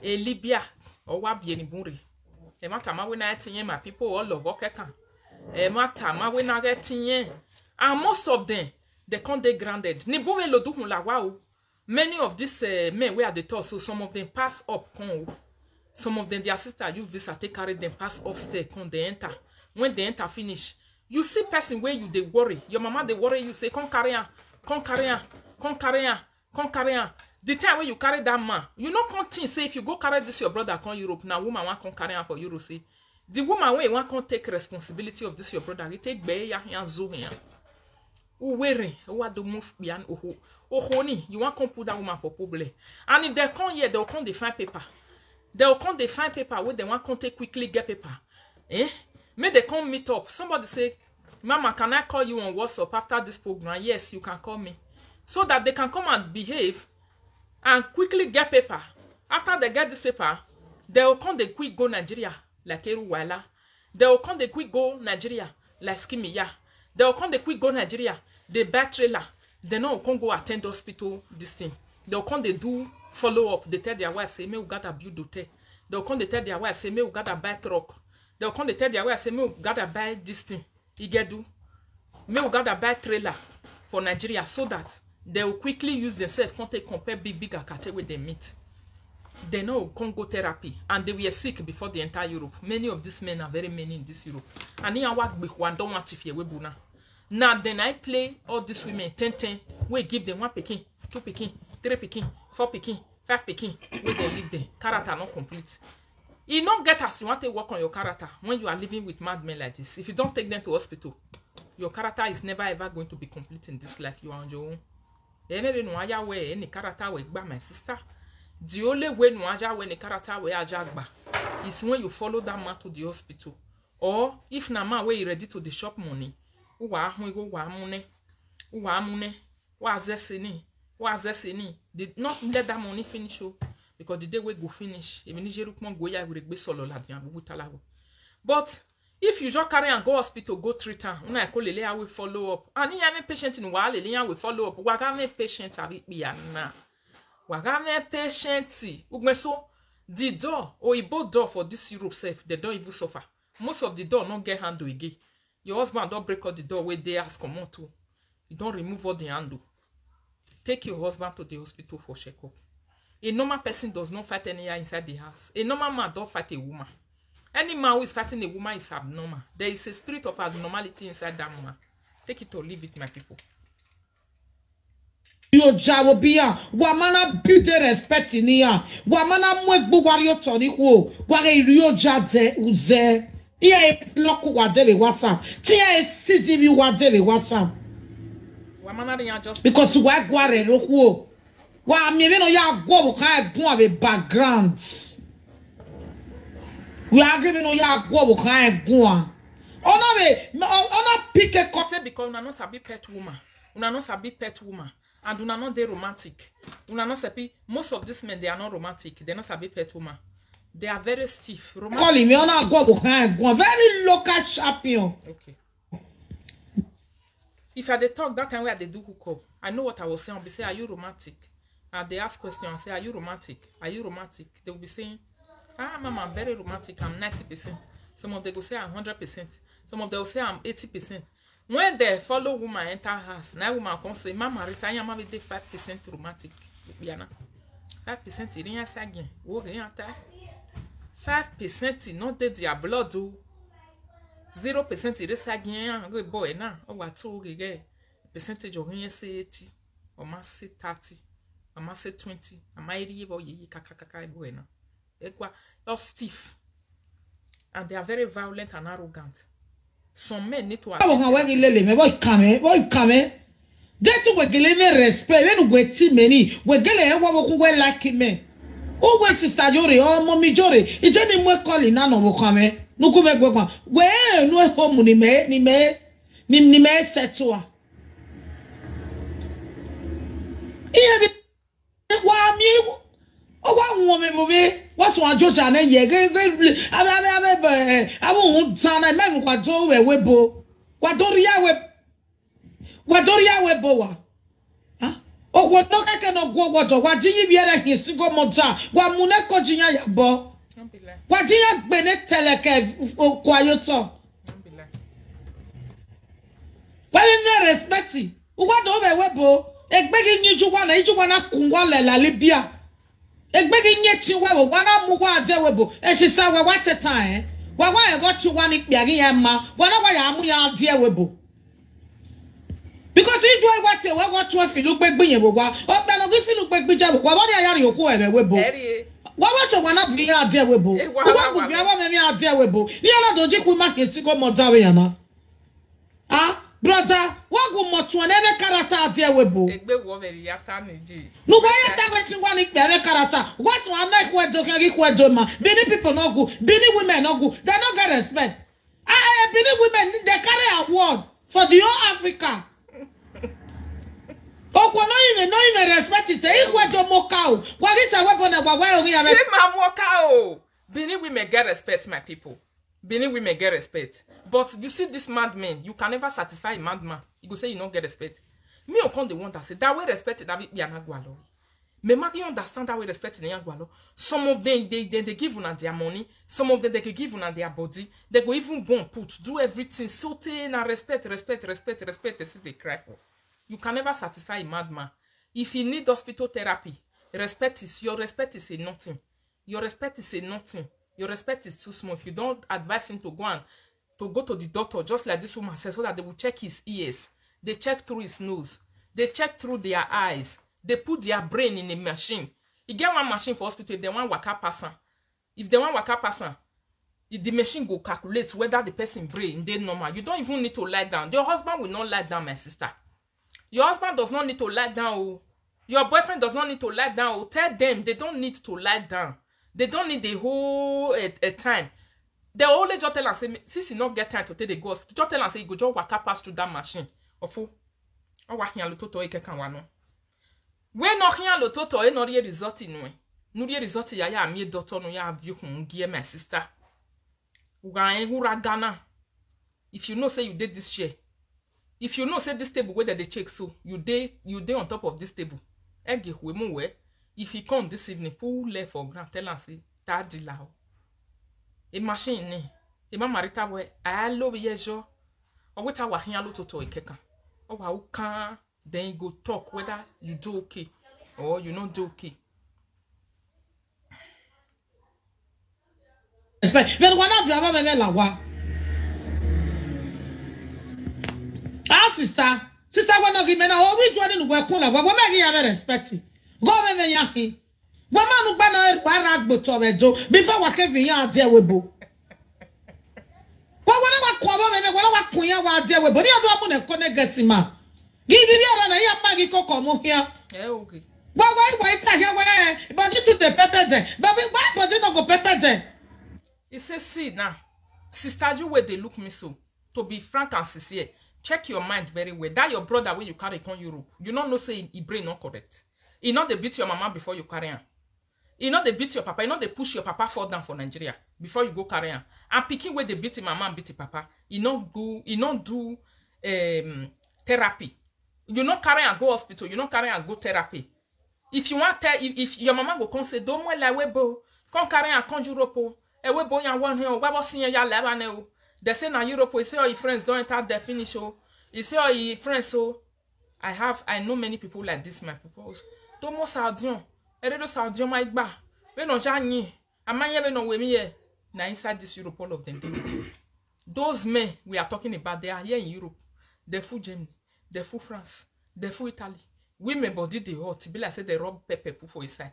Libya or wa vienimuri. E matter ma we na etinye my people all of okeka. E matter ma we na etinye. And most of them they can't they grounded. Ni bo we lo du mulawa o. Many of these men were at the top, so some of them pass up. Some of them, their sister, you visa, take carry them pass upstairs, come they enter. When they enter, finish. You see person where you they worry. Your mama they worry you say, come carry on, come carry on, come carry on, come carry on. The time when you carry that man, you know continue say if you go carry this your brother come Europe, now woman want come carry on for Europe say. The woman when you want come take responsibility of this your brother, you take be ya zo ya. Who wearing what do move beyond honey, you want to put that woman for problem. And if they come here, they'll come they find paper. They'll come they find paper where they want to take quickly get paper. May they come meet up. Somebody say, Mama, can I call you on WhatsApp after this program? Yes, you can call me. So that they can come and behave and quickly get paper. After they get this paper, they'll come they quick go Nigeria like Eruwala. They'll come they quick go Nigeria like Skimiya. They'll come they quick go Nigeria. They buy trailer. They know can't go attend hospital this thing. They'll come they do follow up. They tell their wife say, "Me we gotta build hotel." They'll come they tell their wife say, "Me we gotta buy truck." They'll come they tell their wife say, "Me we gotta buy this thing." Igedu. Me we gotta buy trailer for Nigeria so that they will quickly use themselves. Can't they compare big akate with them meet. They know Congo therapy and they were sick before the entire Europe. Many of these men are very many in this Europe. And here work with one don't want to fear webuna. Now then I play all these women 10 we give them 1 pikin, 2 pikin, 3 pikin, 4 pikin, 5 pikin, where they live there. Character not complete. You don't get as you want to work on your character when you are living with madmen like this. If you don't take them to hospital, your character is never ever going to be complete in this life. You are on your own. Any character will by my sister. The only way no aja when the character will ajagba is when you follow that man to the hospital. Or if na man where you ready to the shop money. Uwa mune. Did not let that money finish because the day we go finish, but if you just carry and go hospital, go treat her, I call Lelia will follow up. And you have a patient in while Lelia will follow up. Wagame patient a bit na. Wagame patient ugmeso The door, Oyibo door for this Europe safe, they don't even suffer. Most of the door not get handle again. Your husband don't break out the door where they ask come on to. You don't remove all the handle. Take your husband to the hospital for checkup. A normal person does not fight any inside the house. A normal man don't fight a woman. Any man who is fighting a woman is abnormal. There is a spirit of abnormality inside that woman. Take it or leave it, my people. Yo jawo biya wamana build respect ni ya wamana mwegbu wario toni ko ware rio jade uze iya loku wadele WhatsApp tia CCTV wadele WhatsApp Wamana dey just because wa gware loku wa mi no ya gwo bo kan egun ave background we are giving no ya gwo bo kan egun ona pick a say because una no sabi pet woman. Una no sabi pet woman. And una not they romantic. Una not sabi most of these men they are not romantic. They're not sabi pet woman. They are very stiff. Romantic. Call me on a go very local champion. Okay. If I dey talk that time where they do hook up, I know what I was saying. I'll be saying, are you romantic? And they ask questions and say, are you romantic? Are you romantic? They will be saying, mama, I'm very romantic. I'm 90%. Some of them will say I'm 100%. Some of them will say I'm 80%. When they follow woman enter house, now woman can say, Mama, retire, Mama, with 5% romantic. 5% in your again. 5% not the dia blood. 0% in this again. Good boy now. Oh, what two percentage of here say 80, or must say 30, or must say 20. I might even ye kakaka boy now. You're stiff, and they are very violent and arrogant. Some men need to Boy, come. Get to we respect. When we see many, we get we like me. Oh, we sister Jore, oh, mommy Jore. It's only more calling none of come. No go back. Where no home ni me setwa. Iya wa mi o wa woman movie. What's one Georgia and ye? I won't sound a man what do we webo. What do ya webo? Huh? Oh, what no I cannot go what do you be like his go monta? What muneko jinya yabo? What do you benet teleke for quieto? Why in there respecting? What do we webo? A begging you wanna kumwale la Libya. Egbegi nyeti wewe wana muwa adewebo sister we what the time wa got you one ikbiari yema wana wa ya amu ya adewebo because you do what we got to feel gbegbe yen wo wa o gbe no feel gbegbe je wo wa ni ayari oku ere webo wa so wana bi adewebo wa go bi awa me ni adewebo ni ala doji ku ma kesi go mo dawe yana brother, what go much one every character there webo? Egbe wo very yata niji. No why you talk wetin one every character? What one like we do can we do ma? Many people no go, many women no go. They no get respect. Many women they carry award for the whole Africa. Oh, no even respect it. Say we do mokao. What is a weapon that why we are? Ma mokao. Many women get respect, my people. Many women get respect. But you see this madman, you can never satisfy a madman. You go say you don't get respect. Me on the one that say that way respect that we are not gualo. Me make you understand that way respect in gualo. Some of them they give on their money. Some of them they can give on their body. They go even go and do everything. Sauté na respect. They see they cry. You can never satisfy a madman. If you need hospital therapy, your respect is a nothing. Your respect is a nothing. Your respect is too small. If you don't advise him to go to the doctor, just like this woman says, so that they will check his ears. They check through his nose. They check through their eyes. They put their brain in a machine. You get one machine for hospital, if they want waka person. If they want waka person, if the machine go calculate whether the person brain they normal. You don't even need to lie down. Your husband will not lie down, my sister. Your husband does not need to lie down. Oh. Your boyfriend does not need to lie down. Oh. Tell them they don't need to lie down. They don't need the whole time. They only just tell and say, since you not get time to take the go hospital, just tell and say you go just waka pass through that machine. Ofu. O wa hian lo toto e kekan wa no. We no hian lo toto e no re result no. No re result ya mi doctor no ya view hun gie my sister. Ura Ghana. If you know say you did this chair. If you know say this table where they check so, you day on top of this table. Ege we mo we. If he come this evening, pull left for ground, tell and say ta di la o e machine ni e ma marita we a lo ye jo o we ta wa hin alo toto ikeka o wa u kan then you go talk whether you do okay or you not do okay. Pero wana drama me la wa. Ah sister wana gi me na o wi jodi nu gwe kun la wa me gi ya me respect. Go me ya hin. Wa ma nu gba na wa ra gbo to be jo before wa Kevin ya de webo. Wa wana wa kwa ba me wana wa kun ya wa de webo. Ni ado amu na ko ne gasima. Gigi ya na ya pa gi koko mo hia. Okay. But why can't you but you took the pepper there? But why but you not go pepper there? He says, see now, sister, you where they look me so. To be frank and sincere, check your mind very well. That your brother where you carry on Europe, you don't know say he brain not correct. He not they beat your mama before you carry on. He not they beat your papa. He not they push your papa fall down for Nigeria before you go carry on. And picking where they beat him mama and beat his papa. He not do therapy. You not carry and go hospital. You not carry and go therapy. If you want if your mama go come say don't moi la webo, come carry and come Europe. E webo yan one here, webo sin ya leba ne o. They say na Europe, he say all your friends don't enter the finish o. He say all your friends so. I know many people like this, my people. Don't mo Saudion. Eredo Saudion my gba. We no janyi. Amanye we no we me here. Na inside this Europe all of them. Those men we are talking about, they are here in Europe. They're full Germany, they're full France, they're full Italy. Women body they hot. Be like say they rub pepper for his side.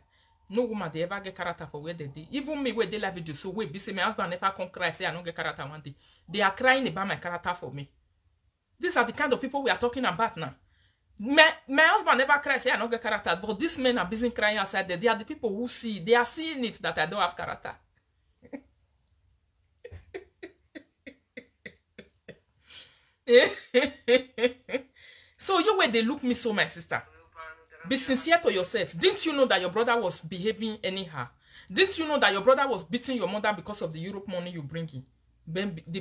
No woman they ever get character for where they did. Even me where they live video so wait be say my husband never come cry say I don't get character one day. They are crying about my character for me. These are the kind of people we are talking about now. My husband never cry say I don't get character, but these men are busy crying outside there. They are the people who see. They are seeing it that I don't have character. So you where they look me so, my sister. Be sincere to yourself. Didn't you know that your brother was behaving anyhow? Didn't you know that your brother was beating your mother because of the Europe money you bring in?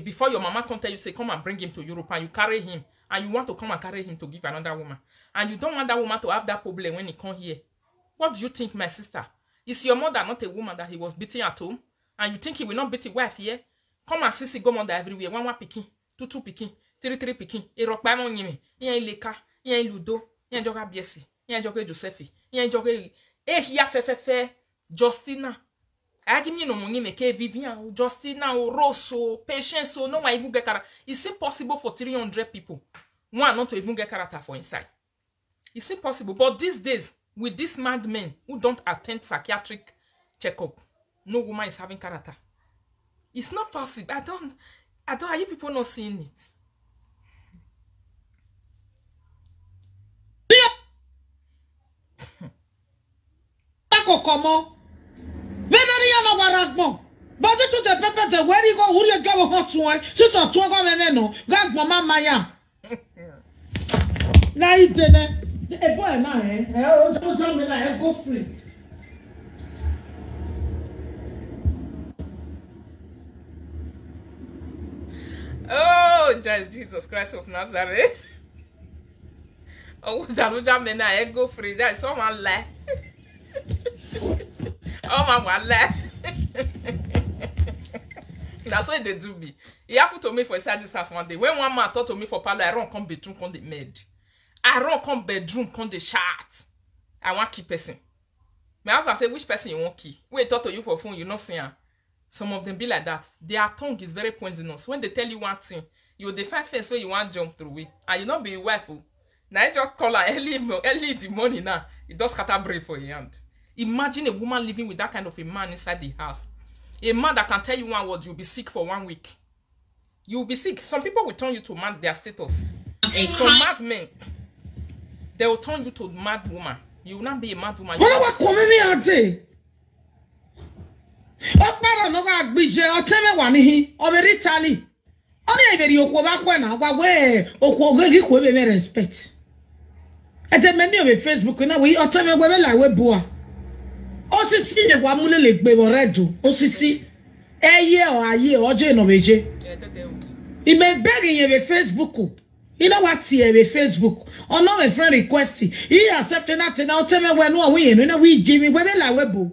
Before your mama come tell you, say, come and bring him to Europe, and you carry him, and you want to come and carry him to give another woman. And you don't want that woman to have that problem when he come here. What do you think, my sister? Is your mother not a woman that he was beating at home? And you think he will not beat his wife here? Come and see go mother everywhere. One picking, two picking, three picking. E rock by mon yimi. Yen leka, yen ludo, yen joga biesi. Yen joge Josephi. Yen joge ya fe Justina. I give me no money make Vivian, Justina, Rosso, Patience, so no one even get character. It's impossible for 300 people. One not to even get character for inside. It's impossible. But these days, with these madmen who don't attend psychiatric checkup, no woman is having character. It's not possible. I don't are you people not seeing it? Veneriano waragbo. But to the pepper the where you go who you go hot one. Sister to go no. Gag mama maya. Na itene. E boy na o so tell me na go free. Oh, Jesus Christ of Nazareth. Oh, Jaruja mena go free. That is someone lie. Oh my wallah. That's what they do me. He happened to me for inside this house one day. When one man talked to me for parlor, I run come bedroom, come the maid. I run come bedroom, come the chat. I want key person. My husband say, which person you want key? Wait, talk to you for phone, you not see her. Some of them be like that. Their tongue is very poisonous. When they tell you one thing, you will define face where you want to jump through it. And you not be wife. Now I just call her early in the morning now. It does scatter brain for your hand. Imagine a woman living with that kind of a man inside the house. A man that can tell you one word, you'll be sick for 1 week. You'll be sick. Some people will turn you to mad their status. Some mad men, they will turn you to mad woman. You will not be a mad woman. What was coming out there? Okpara no ga gbije oteme wa nihi obere Italy. Oni eberi okwo ba kwa na wa we okwo ogegi ko be respect. Ete me mi o Facebook na we oteme we be la we boa. Osisi ne wa mule le gbe bo redu. Osisi eye o aye oje no beje. Ime begging ye be Facebook. You know what here be Facebook. Ono my friend request. He accept that na oteme we no we no we Jimmy we be la we bo.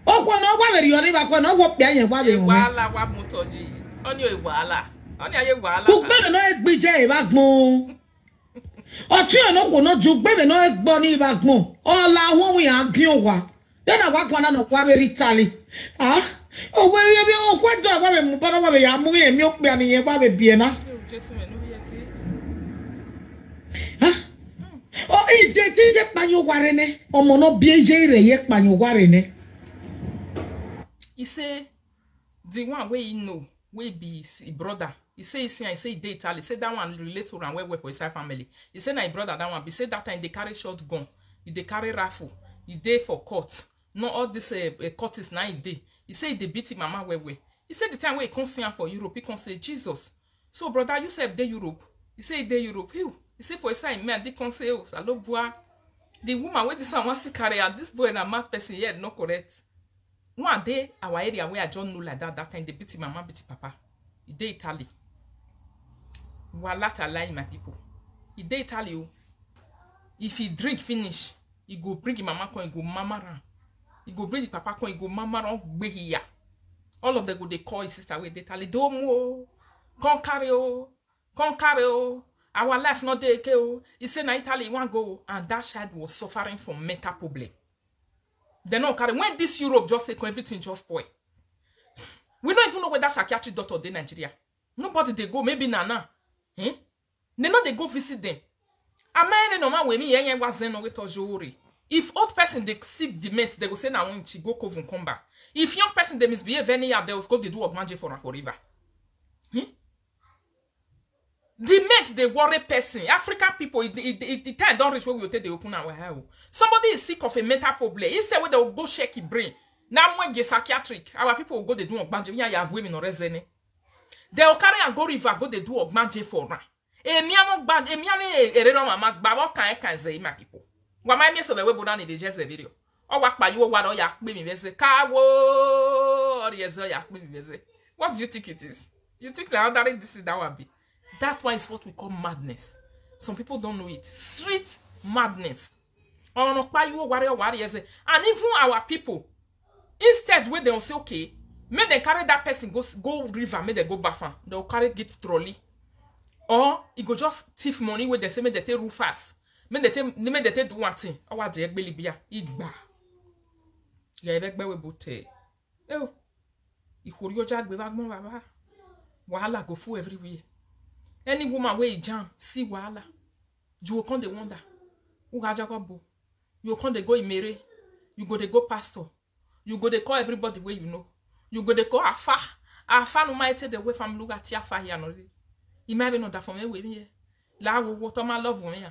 O kwa no wa veri oni ba kwa no wo pe ayen wa be Wa la wa motoji. Oni o wa la. Oni aye wa la. Ku gbe no egbije ba gbon. O ti no ko no ju gbe no egbo ni ba gbon. O la won wi an bi o wa. Then I walk one no kwa very tally. Ah? Oh, where you be on what do I mu ba wa be ya mu e mi o pe ani yen ba be bie na. Jesu me no be yeti. Ah? Oh, je panyo ware ne. Omo no bie je re ye panyo ware ne. He say the one where you know, we be his brother. He say he say they Italy. He say that one relate to and where for his family. He say na brother that one. He say that time they carry shotgun, they carry rifle, he dey for court. No all this court is now day. He say they beat him mama where. He said the time where he come see for Europe, he come say Jesus. So brother, you say they Europe. He say they Europe. He say for his side man, they come say oh, salo boy. The woman where this one wants to carry and this boy na mad person yet no correct. One day our area where I don't know like that time they beat him mama, beat him papa. He dey Italy. Walata lie my people. He dey Italy. If he drink finish, he go bring him mama come, he go mama ram. He go bring the papa come, he go mama ram gbe here. All of them go they call his sister with they tell domo, come carry o, come carry o. Our life not dey okay o. He say na Italy he want go, and that child was suffering from mental problem. They no carry when this Europe just say everything just spoil. We don't even know whether psychiatric doctor dey Nigeria. Nobody they go, maybe Nana. Eh? They know they go visit them. Amen no man we me yen wazen no we to jori. If old person they seek the mate, they go say na won go coven come back. If young person they misbehave any year, they will go they do ogmanje for forever. The mate they worry person. African people it time don't reach where we take they open our house. Somebody is sick of a mental problem. He say where they will go shake his brain. Now when get psychiatric, our people will go they do ogmanje. You have women or resene. They will carry and go river go they do ogmanje for run. Emiamo bad emiame erero mama gba kan say my people. Wa my me so the we bodan in the just video. O wa pa you wa do ya pe mi be say kawo or yes ya pe mi be say. What do you think it is? You think that this is that one be? That one is what we call madness. Some people don't know it. Street madness. Or no pa you wa yes. And even our people instead when they will say okay, may they carry that person go river, may they go Bafan. They will carry get trolley. Or he go just thief money where they say me they take roof fast. Me they take do one thing. Or what they gbeli bia igba. Ya ebegbe we bote. Oh. Ikori oja gbe bagbon baba. Wahala go full everywhere. Any woman where jam see wahala. You come they wonder. Who ga Jacobo? You come they go imere. You go they go pastor. You go they call everybody where you know. You go they call afa. Afa no might take the way from look at ya fa here no. He might be not that for me with me. La what my love me.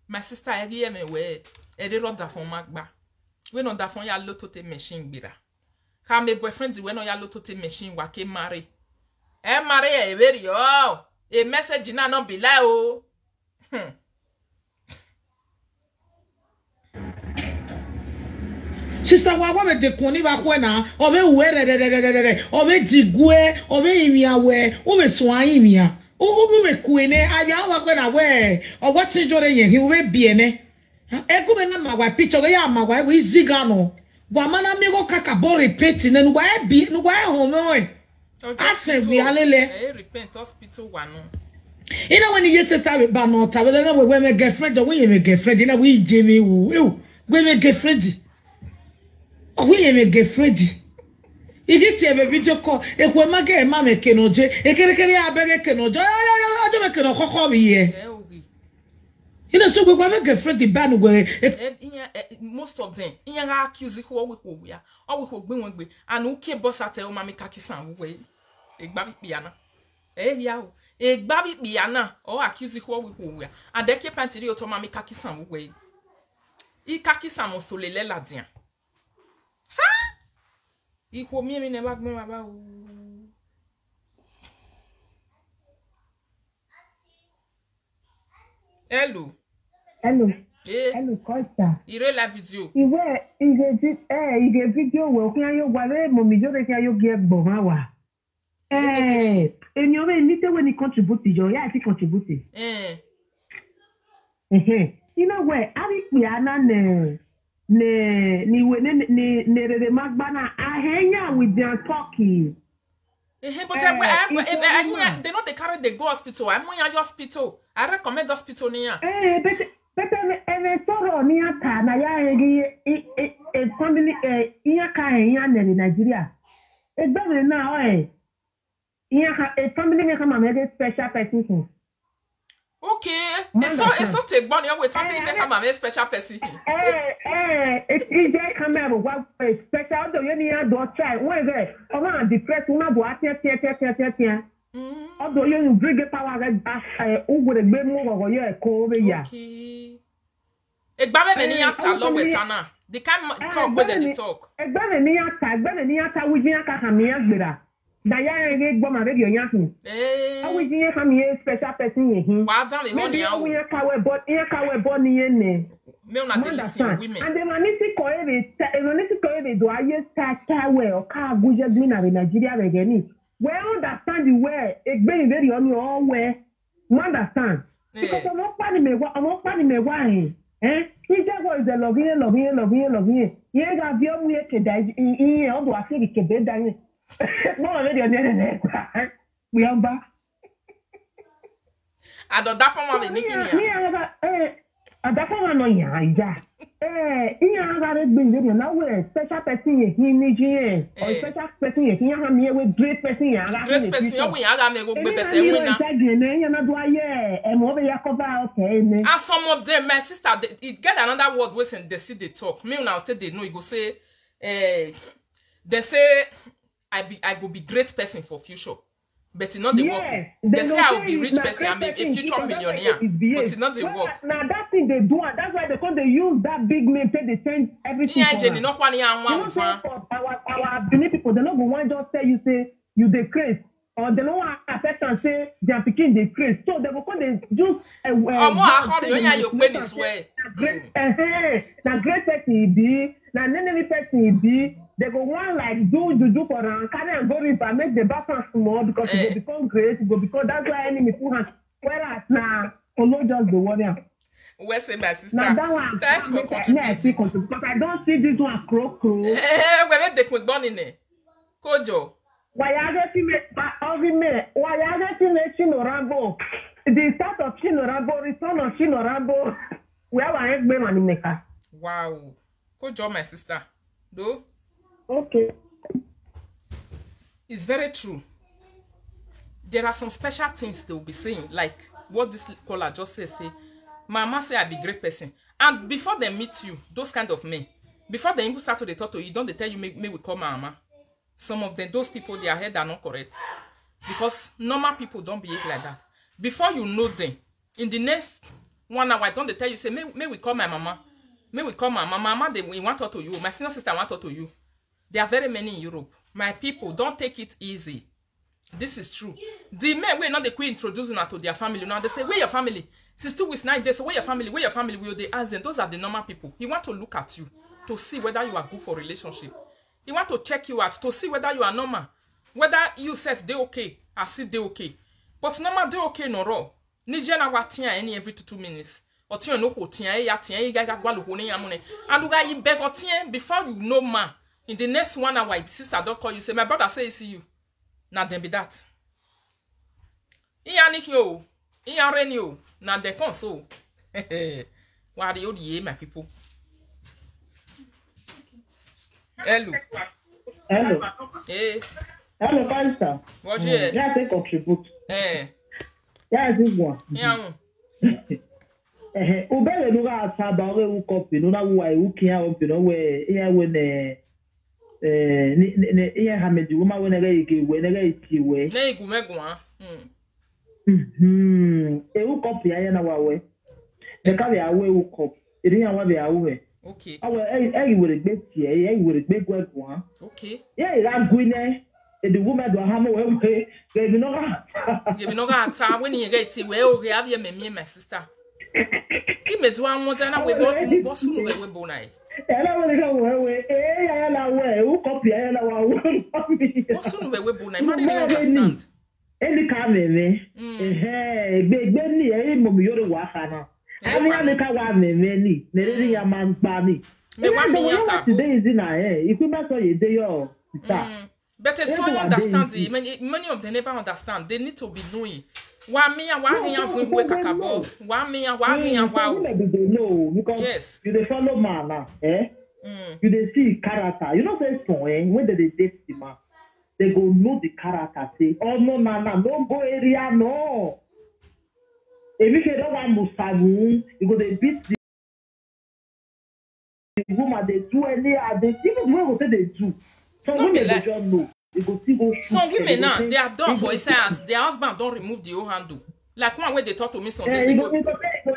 My sister I hear me we e dey run that for magba. We not that for ya lotto te machine bira. Ka my boyfriend we no ya lotto te machine wa ke marry. Marry e very oh. A message na no be lie oh. Sister wa me de koni ba ko na o be we re o be digwe o be imiawe o be so imia. O be kuene aya wa gbe na we o what jore yen hi we bie ne e ku be na ma wa picture ya ma wa we ziga no wa mana mi go kaka bo repeat ne nu wa bi nu wa ho me we asen bi alele repent hospital wa no ina when you say say ba no ta we na we me girlfriend o we me girlfriend na we je me wo we me girlfriend o we me girlfriend Idi ti ebe video call ekwe mage e ma me kenoje ekerekere abege kenoje ajo me keno kokko bi ye ina so gbe me girlfriend the ban we most of them in ga accuse who we ya o we gbe won gbe and uke boss ate o ma me kakisan we egba bi piana ya o egba bi piana o accuse who we ya and de ke pantiri o to ma me kakisan we I kakisan mo so lele ladian. Iko mi ne bag me baba o. Hello. Hello. Hello Costa. Ire la video. Iwe ige video we okin ayo gwa le mo mi jore ki ayo ge egbo ma wa. Eni o me ni te we ni contribute yo ya ti contribute. You know where ari pe ana ne rere magbana ahenya with their talking. But they know they carry the go hospital. I'm going to hospital. I recommend hospital near. But soro ni ata na ya family iya ka in Nigeria. Egbe na iya family me come make special person. Okay. It's not take money with family me come make special person. It just come out what special do you need do try. When there o depressed una do atia. Although you bring the power over the memo or your call ya. Okay. Egbabe me ni ata lo wetana. They can talk whether they talk. Egbabe ni ata wujin aka mi agbera. Da ya ege gbo ma radio yan. Awujin aka mi special person yin. Wa dan me honey awo. Yin ka we bo ni yen ne. Me una dey listen women. And the manisi ko ebe do aye ta we o ka guje gmi na Nigeria regeni. We understand the way egbe very on your way. We understand. Because I'm not planning me why. He just was the loving. You got the only kid in all the African kid. No, already on the we are back. I don't that for me making that for no ya. In got been video now where special person he or special person he have me with great person we aga me go be better winner. And some of them my sister it get another word when they see they talk. Me now say they know you go say they say I go be great person for future. But it's not the work. They say I will be rich person, I'm a future millionaire. But it's not the work. Now that thing they do, and that's why they use that big name, they change everything. Yeah, Jenny, not one year and for our Benin people, they don't go one just say you say you decrease. Or they don't want to affect and say they are picking the craze. So they will they just more how do you play this way? Now great person be, now enemy person be. They go one like do for them, carry and go river, make the background small because it will become great. It will become that's why enemy put hands. Whereas now, not just the warrior. Where's my sister? Now that one, thanks for contributing. Because I don't see this one crow. Where they put born in it? Kojo. Why are they Chinorambo? The start of Chinorambo, return of Chinorambo. We have a money maker. Wow. Kojo, my sister. Do? Okay. It's very true. There are some special things they will be saying, like what this caller just say, Mama say I be great person. And before they meet you, those kind of men, before they even start to talk to you, don't they tell you, may we call Mama? Some of them, those people, their head are not correct. Because normal people don't behave like that. Before you know them, in the next 1 hour, don't they tell you, say, may we call my mama? May we call my mama? Mama, we want to talk to you. My senior sister want to talk to you. There are very many in Europe. My people, don't take it easy. This is true. The men, we're not the queen introducing her to their family. Now they say, where your family? Since 2 weeks, 9 days, so where your family? Where your family? Will they ask them? Those are the normal people. He want to look at you to see whether you are good for relationship. He want to check you out to see whether you are normal. Whether you self they okay, I see they okay. But normal they okay no raw. Nigena watia any every 2 minutes. Or tia no ho tia ya gaga gwalu hone yamune. And uga you beg or tia before you know ma. In the next 1 hour, if sister don't call you, say my brother say he see you. Now then be that. Iyanik yo, iyaren yo. Now they come so. What are you my people? Hello. Hello. Hey. Hello, Pastor. Bonjour. Yeah, they contribute. Yeah, this one. Yeah. Ubele nuga saba ore ukopi nuna uwa ukia opi no we iya wene iya hamedi wuma wene ga ike wene ga itiwe. Na igumegwa. Ukopi aya na wawe. Eka be awe ukopi. Iri awa be awe. Okay. Awe were gbe tie, were gbe gwa. Okay. Yeah, ira gwine. The woman do have we give no ata when you get it well we have me my sister. He made one more than we both soon we bonai. Ela we go we ya we who copy ya la wa soon we bonai ma understand. Eli ka me gbe ni e mo mi yore wa kana. Ami ya me ka wa me ni ne ri ya man pa ni. Me want me enter. Today is in a if we must say they yo. But so you understand the many of them never understand. They need to be knowing. Why me and why you we kakabo? Why me and why you know because yes. You dey follow man eh? You dey see character. You know say so when they date the man, they go know the character. Say, oh no, no go area no. If you don't want Musamu, you go they beat the woman. They do any they even the way we say they do. Some women they just know. They go see go shoot. Some women now they are done for instance. Their husband don't remove the old handle. Like one way they talk to me some days ago.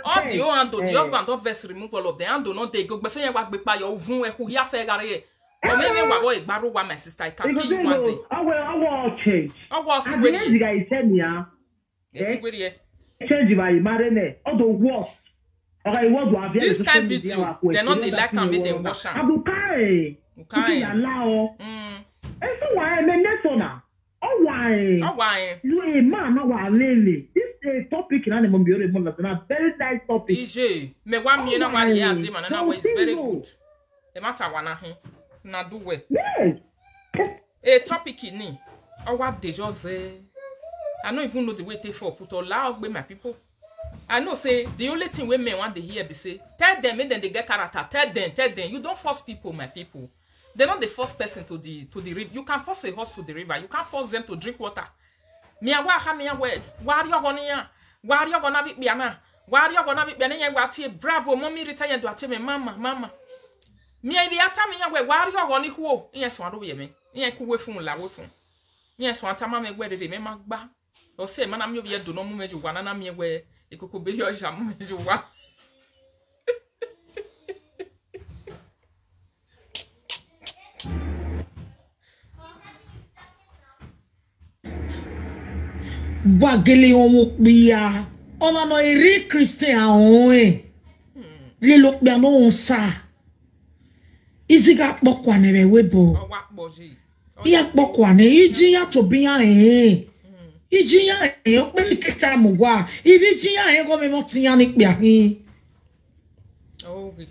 All the old handle, the husband don't first remove all of the handle. Not they go. But so you walk by your own who ya fair gare. Or maybe what borrow one my sister. I can kill you one day. I will change. I will feel the guy said me change by marine. All the worst. Okay, what do I be? This kind of video, they're not the like and make them wash them. Okay. Allow. And so why me next now? Oh why? You a man no wa lele. This is a topic na mo biore mo na very nice topic. EJ, me wa me na wa ya ati man na wa is very good. The matter wana hin na do well. Yes. A topic ni. Oh what they just say. I don't even know the way they for put all out with my people. I know say the only thing we men want to hear be say tell them and then they get character. Tell them. You don't force people, my people. They're not the first person to the river. You can force a horse to the river. You can't force them to drink water. Why are you gonna be piana? Why are you gonna be piana? Bravo, mommy retire to attend me, mama. Me idea tell me why are you gonna go? Yes, one do me. Yes, cool with la with him. Yes, one time I where they make back. Or say, man, I'm your do no move you one and I'm where it could be your jam as you want. Bagele on bia on no eri Christian on le lo bia no sa iziga pokwa ne webo o wa boji ya pokwa ne iji ya to bia iji ya o pe keta mo wa iji ya go me mo tiyan ni pe ahin okay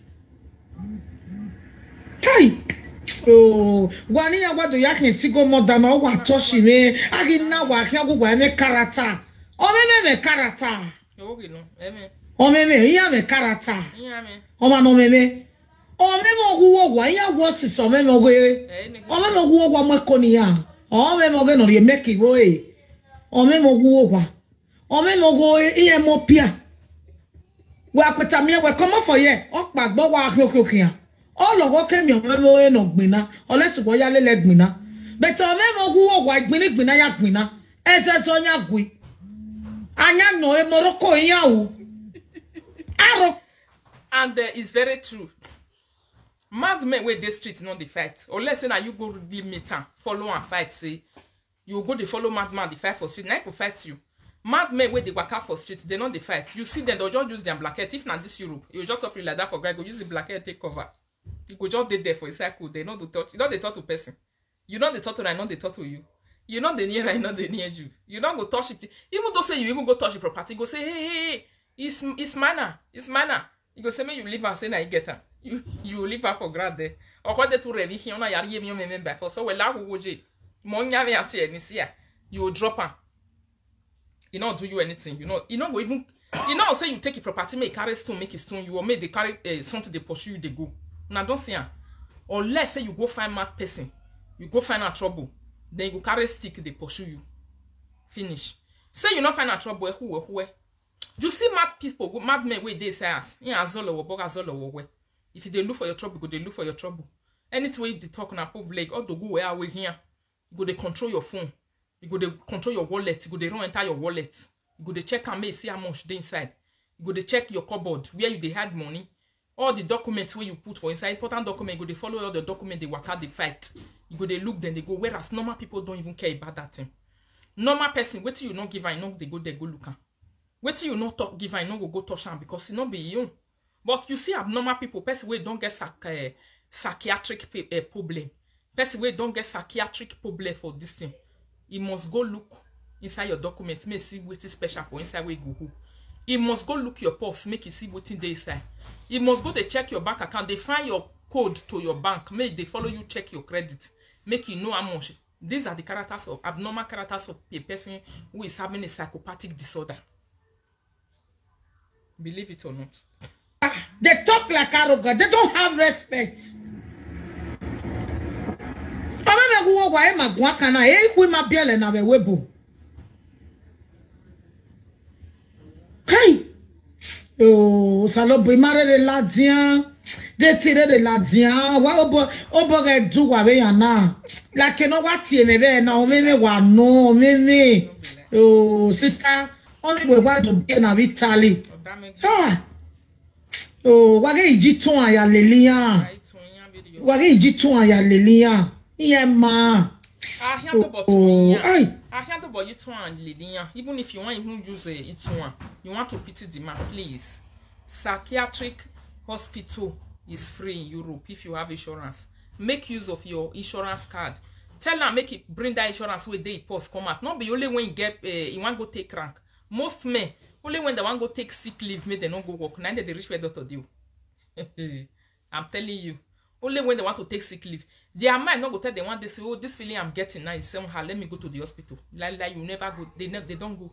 kai oh gwani ya gwado ya kin sigo mo da no wa toshi me agi na wa kin agugwa me character o me character okay no o me ya me character ya me o ma no me o me mo guwo wa ya wo si so me mo gwe o me mo guwo wa mo ko ni ya o me mo ge no ye make go o me mo guwo wa o me mo go iye mo pia wa peta me we come for ye o pagbo wa okokian all of what came your memory no gbina unless go ya lele gbina but o me mo guwo wa gbina ya gbina ese so nya gwi anya no e moroko yan o aro and it's very true. Mad men wey dey street not the fight. Or let's say now you go really meet am, follow and fight. Say you go dey follow madman the fight for street. Now go fight you. Mad men wey dey waka for street, they not the fight. You see them, they'll just use their blanket. If not this Europe, you just suffer like that for guy. Go use the blanket take cover. You go just dey there for a cycle. They not to touch. You know they talk to person. You know they talk to I know they talk to you. You know they near I know they near you. You don't go touch it. Even though say you even go touch the property, go say hey, it's manner. You go say me you leave and say na you get her. You leave her for grad there. Or what they to ready here na yari me member for so well la wo je. Mo nya me ati ni sia. You drop her. You not do you anything. You not go even you know say you take a property make carry stone make a stone you or make they carry something they pursue you they go. Now don't see her. Unless say you go find mad person. You go find a trouble. Then you go carry stick they pursue you. Finish. Say you not find a trouble who you see mad people, mad men where they say us. Yeah, azolo. If they look for your trouble, go they look for your trouble. Anything they talk na public, all the go where are we here? You go they control your phone. You go they control your wallet. You go they run enter your wallet. You go they check and make see how much they inside. You go they check your cupboard where you they had money. All the documents where you put for inside important document. You go they follow all the documents they work out they fight. You go they look then they go. Whereas normal people don't even care about that thing. Normal person, wait till you not give I know they go look at. Wait till you not talk, give I no go touch am because it not be you. But you see abnormal people, person we don't get psychiatric problem. Person we don't get psychiatric problem for this thing. You must go look inside your documents, may see what is special for inside where you go. You must go look your pulse, make you see what in the inside. You must go to check your bank account. They find your code to your bank. Make they follow you check your credit. Make you know how much. These are the characters of abnormal characters of a person who is having a psychopathic disorder. Believe it or not. They talk like arrogant. They don't have respect. Hey! Oh, salope mare de ladien. They tire de ladien. Wa obo ge du wa be yana. Like no what tie me be na o me wa no me. Oh, sister, only we want to be na Italy. Ah. Oh, wa ge ijitun aya lelia. Wa ge ijitun aya lelia. Yeah, ma. I hear about you. I hear about you and Lydia. Even if you want even use it one, you want to pity the man, please. Psychiatric hospital is free in Europe if you have insurance. Make use of your insurance card. Tell them make it bring that insurance with the post come out. Not be only when you get you want to go take rank. Most men only when they want to go take sick leave, may they don't go work. Now they reach where doctor do. I'm telling you. Only when they want to take sick leave. Their mind not go tell them one day say, oh, this feeling I'm getting now is somehow, let me go to the hospital. Like you never go. They don't go.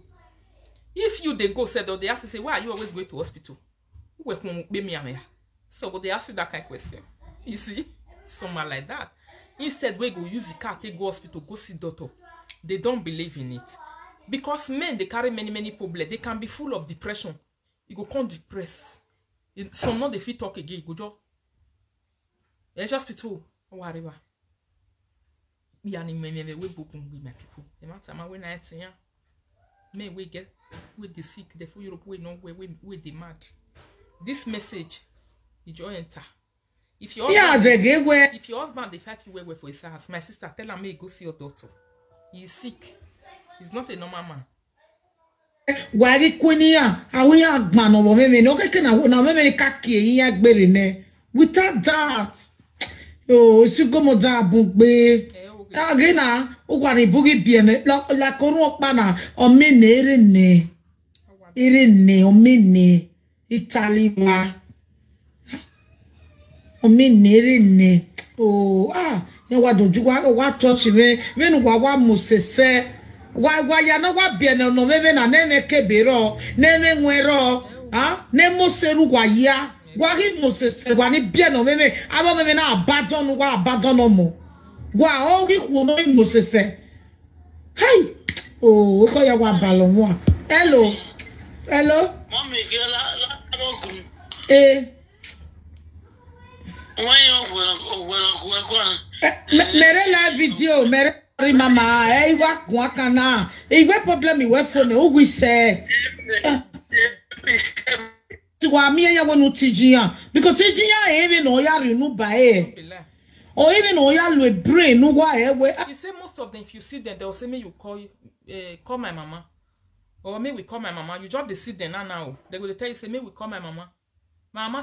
If you they go, said they ask you say, why are you always going to hospital? So they ask you that kind of question. You see? Someone like that. Instead, we go use the car, take go hospital, go see doctor. They don't believe in it. Because men, they carry many problems. They can be full of depression. You go come depressed. Some not they fit talk again. Go job. It's hospital. Whatever. We are in me we book with my people. The matter my when I say may we get with the sick, the full Europe we know where we the mad. This message did you enter? If your husband they fight you where for his house, my sister tell him go see your daughter. He is sick. He's not a normal man. Wari kunia awi agban obo me no keke na me kaki yin agbere ne. Without that oh, si gomo da bugbe. Agina, o gwa ni bugi biene la koru pa na o me ne ere ne o me ne Italy ma. O me ere ne. Oh, yan wa doju wa touch me nu wa musese. Wa ya no wa biene no me na nene kebero, nene nwero, ne moseru wa ya. Wari musese wa ni biene me abo me na abandon mo. Wa o ri ku no musese. Hey. Oh, ko ya wa balon wa. Hello. Mommy, get la mere la video, mere mama, wa kwa kana. Iwe problem iwe phone o wi se. Wa mi ya wonu tijian because tijian even no ya renu ba or even no ya lo brain no wa you say most of them if you see them they will say me you call my mama or me we call my mama you drop the seed then now they will tell you say me we call my mama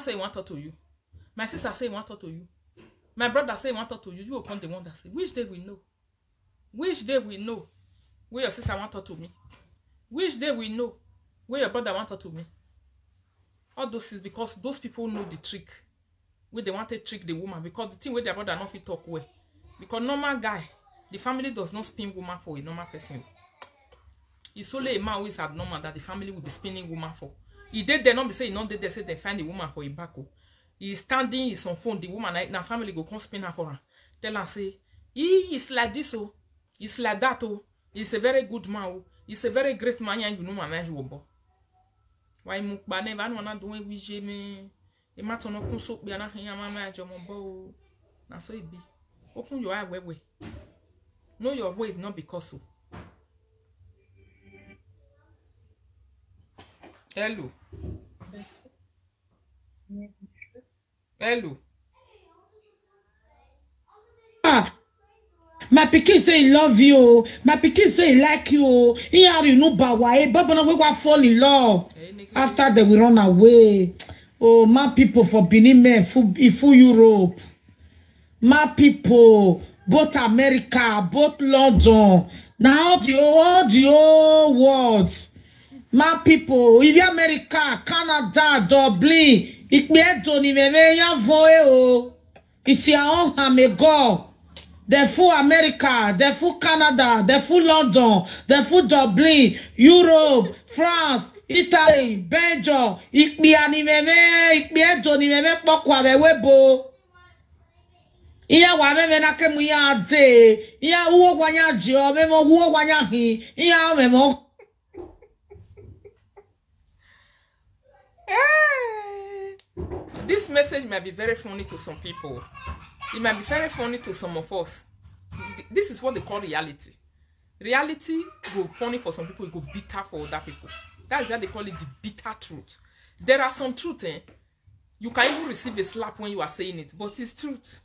say want to talk to you my sister say want to talk to you my brother say want to talk to you will come the one that say which day we know where your sister want to talk to me which day we know where your brother want to talk to me. All those is because those people know the trick. Where they want to trick the woman. Because the thing where their brother not fit talk well. Because normal guy, the family does not spin woman for a normal person. It's only a man who is abnormal that the family will be spinning woman for. He did they not be saying not they say they find the woman for a back. He's standing, he's on phone, the woman na family go come spin her for her. Tell her say, he is like this oh, he's like that oh, he's a very good man oh, he's a very great man and you know my man you bo. Why mukba never wanna do we jeme e matter no kun so pe na han mama ajomo bo na so e be open your eye we know your way not because so hello my pikin say he love you. My pikin say he like you. He are you know bawa. But we go fall in love. After they will run away. Oh, my people for Benin men full Europe. My people, both America, both London. Now all the whole world. My people, if America, Canada, Dublin, it be Tony me ya voe oh. It's your own Hamigo. The full America, the full Canada, the full London, the full Dublin, Europe, France, Italy, Belgium. Ikpi animeme, ikpi edo nimeme pokwa webo. Iya wa meme na kemu ya de. Iya uwo gwanya jio, memo uwo gwanya hi. Iya memo. This message might be very funny to some people. It might be very funny to some of us. This is what they call reality. Reality go funny for some people, it go bitter for other people. That's why they call it the bitter truth. There are some truth, you can even receive a slap when you are saying it, but it's truth.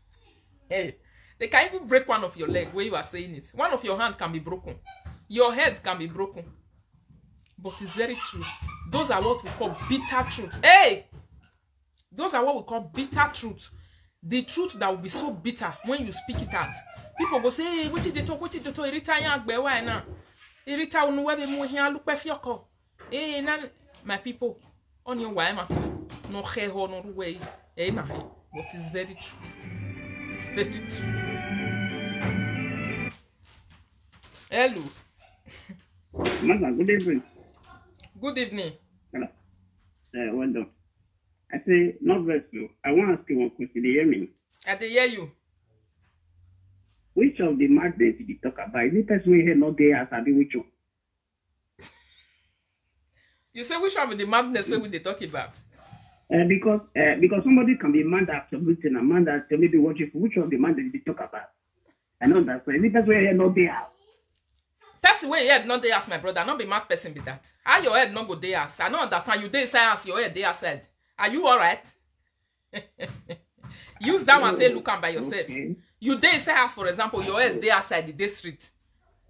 Hey, they can even break one of your leg when you are saying it. One of your hand can be broken. Your head can be broken. But it's very true. Those are what we call bitter truth. Hey! Those are what we call bitter truth. The truth that will be so bitter when you speak it out. People go say, hey, what did they talk? What did they talk? Irita yagbe wa na. Irita unuwebe mu hian lupe fioko. Eh na my people on your way matter. No he ho no way. Eh na he. But it's very true. It's very true. Hello. Mother, good evening. Good evening. Hello. Well done. I say, not very slow. I want to ask you one question. Do you hear me? I dey hear you. Which of the madness did you talk about? Is it person we hear not there as I be which one? You say which one with the madness where we dey talk about? Because somebody can be mad at something and mad at maybe watching for which of the madness did you talk about? I know that's why. Is it person we hear not there? Person where your head not dey ask my brother, not be mad person be that. How your head not go dey ask? I don't understand. You dey say ask your head dey outside. Are you alright? Use that one to look am by yourself. Okay. You dey say ask, for example, your head dey outside the day street.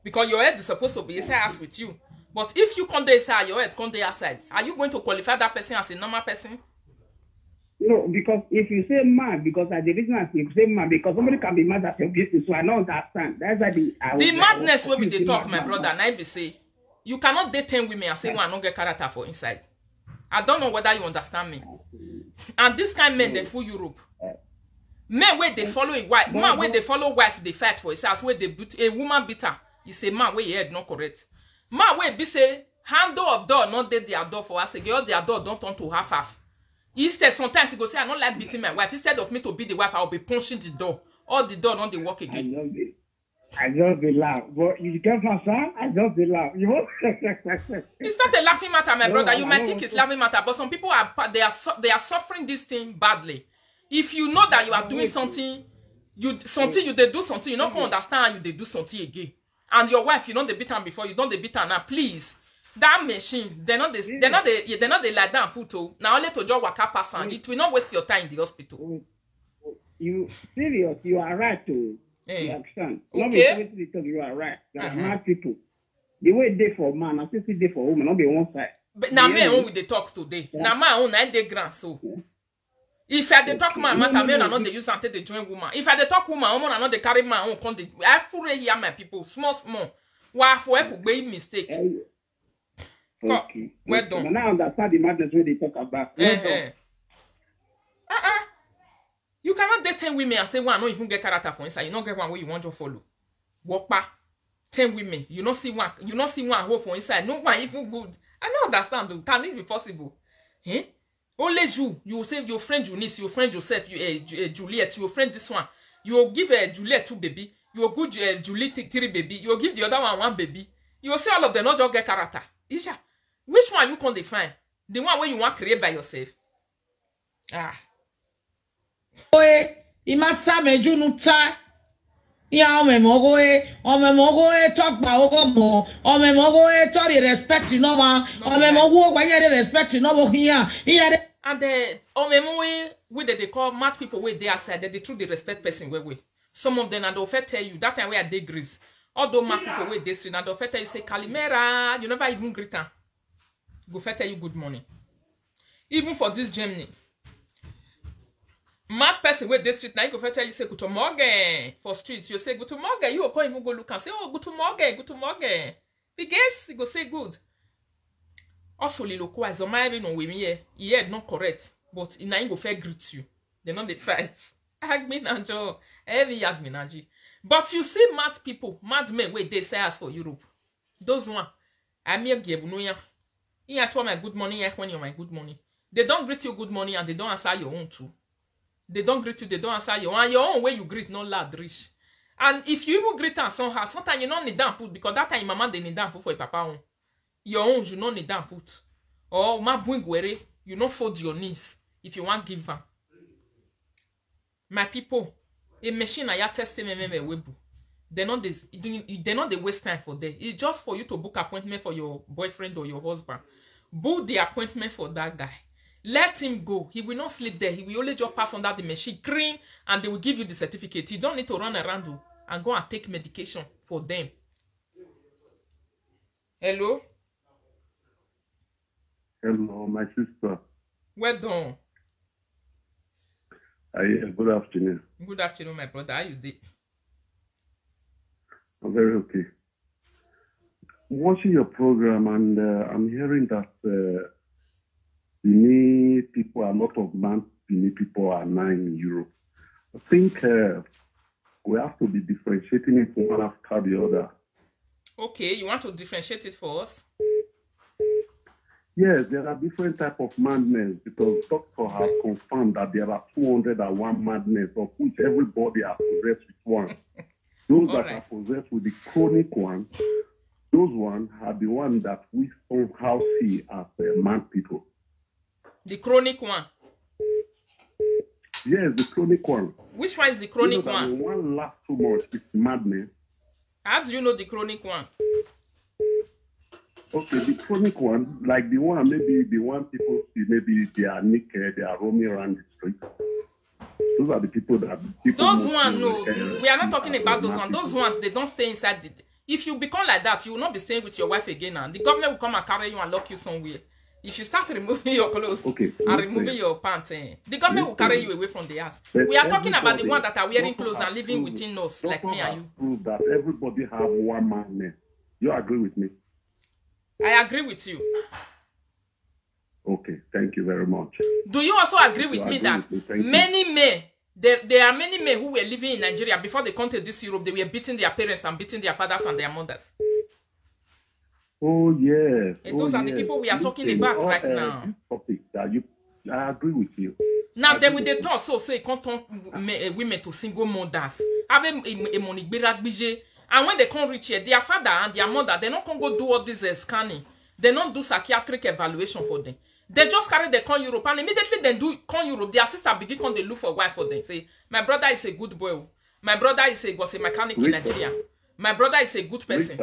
Because your head is supposed to be say ask with you. But if you come dey say your head come dey outside, are you going to qualify that person as a normal person? No, because if you say mad, because the reason I say mad, because somebody can be mad at your business, so I don't understand. That's why the madness where we dey talk, my brother, now be say, you cannot date 10 women and say one no get character for inside. I don't know whether you understand me. And this kind of men, they fool Europe. Men where they follow a wife, man where they follow wife, they fight for his house, where they beat a woman bitter. You say man where your head not correct. Man where be say handle of door not dead their door for us. Girl their door don't turn to half. Instead sometimes he go say I don't like beating my wife. Instead of me to beat the wife, I'll be punching the door. Or the door not they work again. I just be laugh. But you get my son, I just be laugh. You know? It's not a laughing matter, my brother. You might think it's laughing matter, but some people are they are suffering this thing badly. If you know that you are doing something, they do something, you not gonna understand, you they do something again. And your wife, you know they beat her before, you don't they beat her now. Please, that machine, they're not they lie down put now only to just waka pass and it will not waste your time in the hospital. You serious? You are right to. Hey. You understand? Okay. You are right. There are mad people. The way they for man, I still see they for woman, not be one side. But now me own with the talk today. Now my own 9 day grand so. If I dey talk man matter, me not they use until they join woman. If I dey talk woman, woman I not they carry man own come. I fully hear my people small. Why for I could be mistake. Okay. Well done. But now I understand the madness where they talk about. You cannot date 10 women and say one, no even get character for inside. You not get one where you want to follow. Walk back 10 women. You not see one who for inside. No one even good. I don't understand though. Can it be possible? Eh? Only you say your friend Eunice, your friend Joseph, Juliet, your friend this one. You will give Juliet 2 baby. You will give Juliet 3 baby. You will give the other one baby. You will see all of them not just get character. Isha, which one you can define? The one where you want to create by yourself. Ah. Oe, imasa mejunuta. Ya omemogoe talk ba ogomo. Omemogoe talk the respect no ma. Omemogo why the respect no here. And the omemoe we they call mad people where they are said that they truly the respect person where. Some of them and they'll tell you that time where they grease. Although mad people where they street and they'll tell you say Kalimera, you never even greet them. Go tell you good morning. Even for this Germany. Mad person where they street now you go tell you say good morgen for street you say good morgen you go even go look and say oh good morgen the guess you go say good also little quite so my no we me he head not correct but in go fair greet you they not the fight Agminajo. Every Agminaji. But you see mad people, mad men, wait, they say as for Europe. Those one. I may give no ya. You told my good money when you're my good money. They don't greet you good money and they don't answer your own too. They don't greet you, they don't answer your own. And your own way you greet, no lad rich. And if you even greet and somehow, sometimes you don't need that put because that time your mama they need that put for your papa own. Your own you don't need that put. Or ma buingwere, you don't fold your knees if you want give her. My people, a machine I test me webu. They not they waste time for that. It's just for you to book appointment for your boyfriend or your husband. Book the appointment for that guy. Let him go. He will not sleep there. He will only just pass under the machine, green, and they will give you the certificate. You don't need to run around and go and take medication for them. Hello? Hello, my sister. Well done. Good afternoon. Good afternoon, my brother. How you did? I'm very okay. Watching your program, and I'm hearing that Benin people, a lot of Benin people are now in Europe. I think we have to be differentiating it one after the other. Okay, you want to differentiate it for us? Yes, there are different types of madness because doctors have confirmed that there are 201 madness, of which everybody is possessed with one. Those that are possessed with the chronic one, those ones are the ones that we somehow see as mad people. The chronic one? Yes, the chronic one. Which one is the chronic one? The one laughs too much, it's madness. How do you know the chronic one? Okay, the chronic one, like the one, maybe the one people see, maybe they are naked, they are roaming around the street. Those are the people that... Those ones, no, we are not talking about those ones. Those ones, they don't stay inside. If you become like that, you will not be staying with your wife again. And the government will come and carry you and lock you somewhere. If you start removing your clothes and removing your pants, the government will carry you away from the house. We are talking about the ones that are wearing clothes and living within us, like me and you. Prove that everybody have one madness. You agree with me? I agree with you. Okay, thank you very much. Do you also agree with me that many men, there are many men who were living in Nigeria before they come to this Europe, they were beating their parents and beating their fathers and their mothers? Oh, yes. And those are the people we are talking about right now. Topic that I agree with you. Now, then with the talk, so say, can't turn women to single mothers. Having a money, and when they come reach here, their father and their mother, they not go do all this scanning. They don't do psychiatric evaluation for them. They just carry the con Europe, and immediately they do con Europe. Their sister begin to look for wife for them. Say, my brother is a good boy. My brother was a mechanic in Nigeria. My brother is a good person.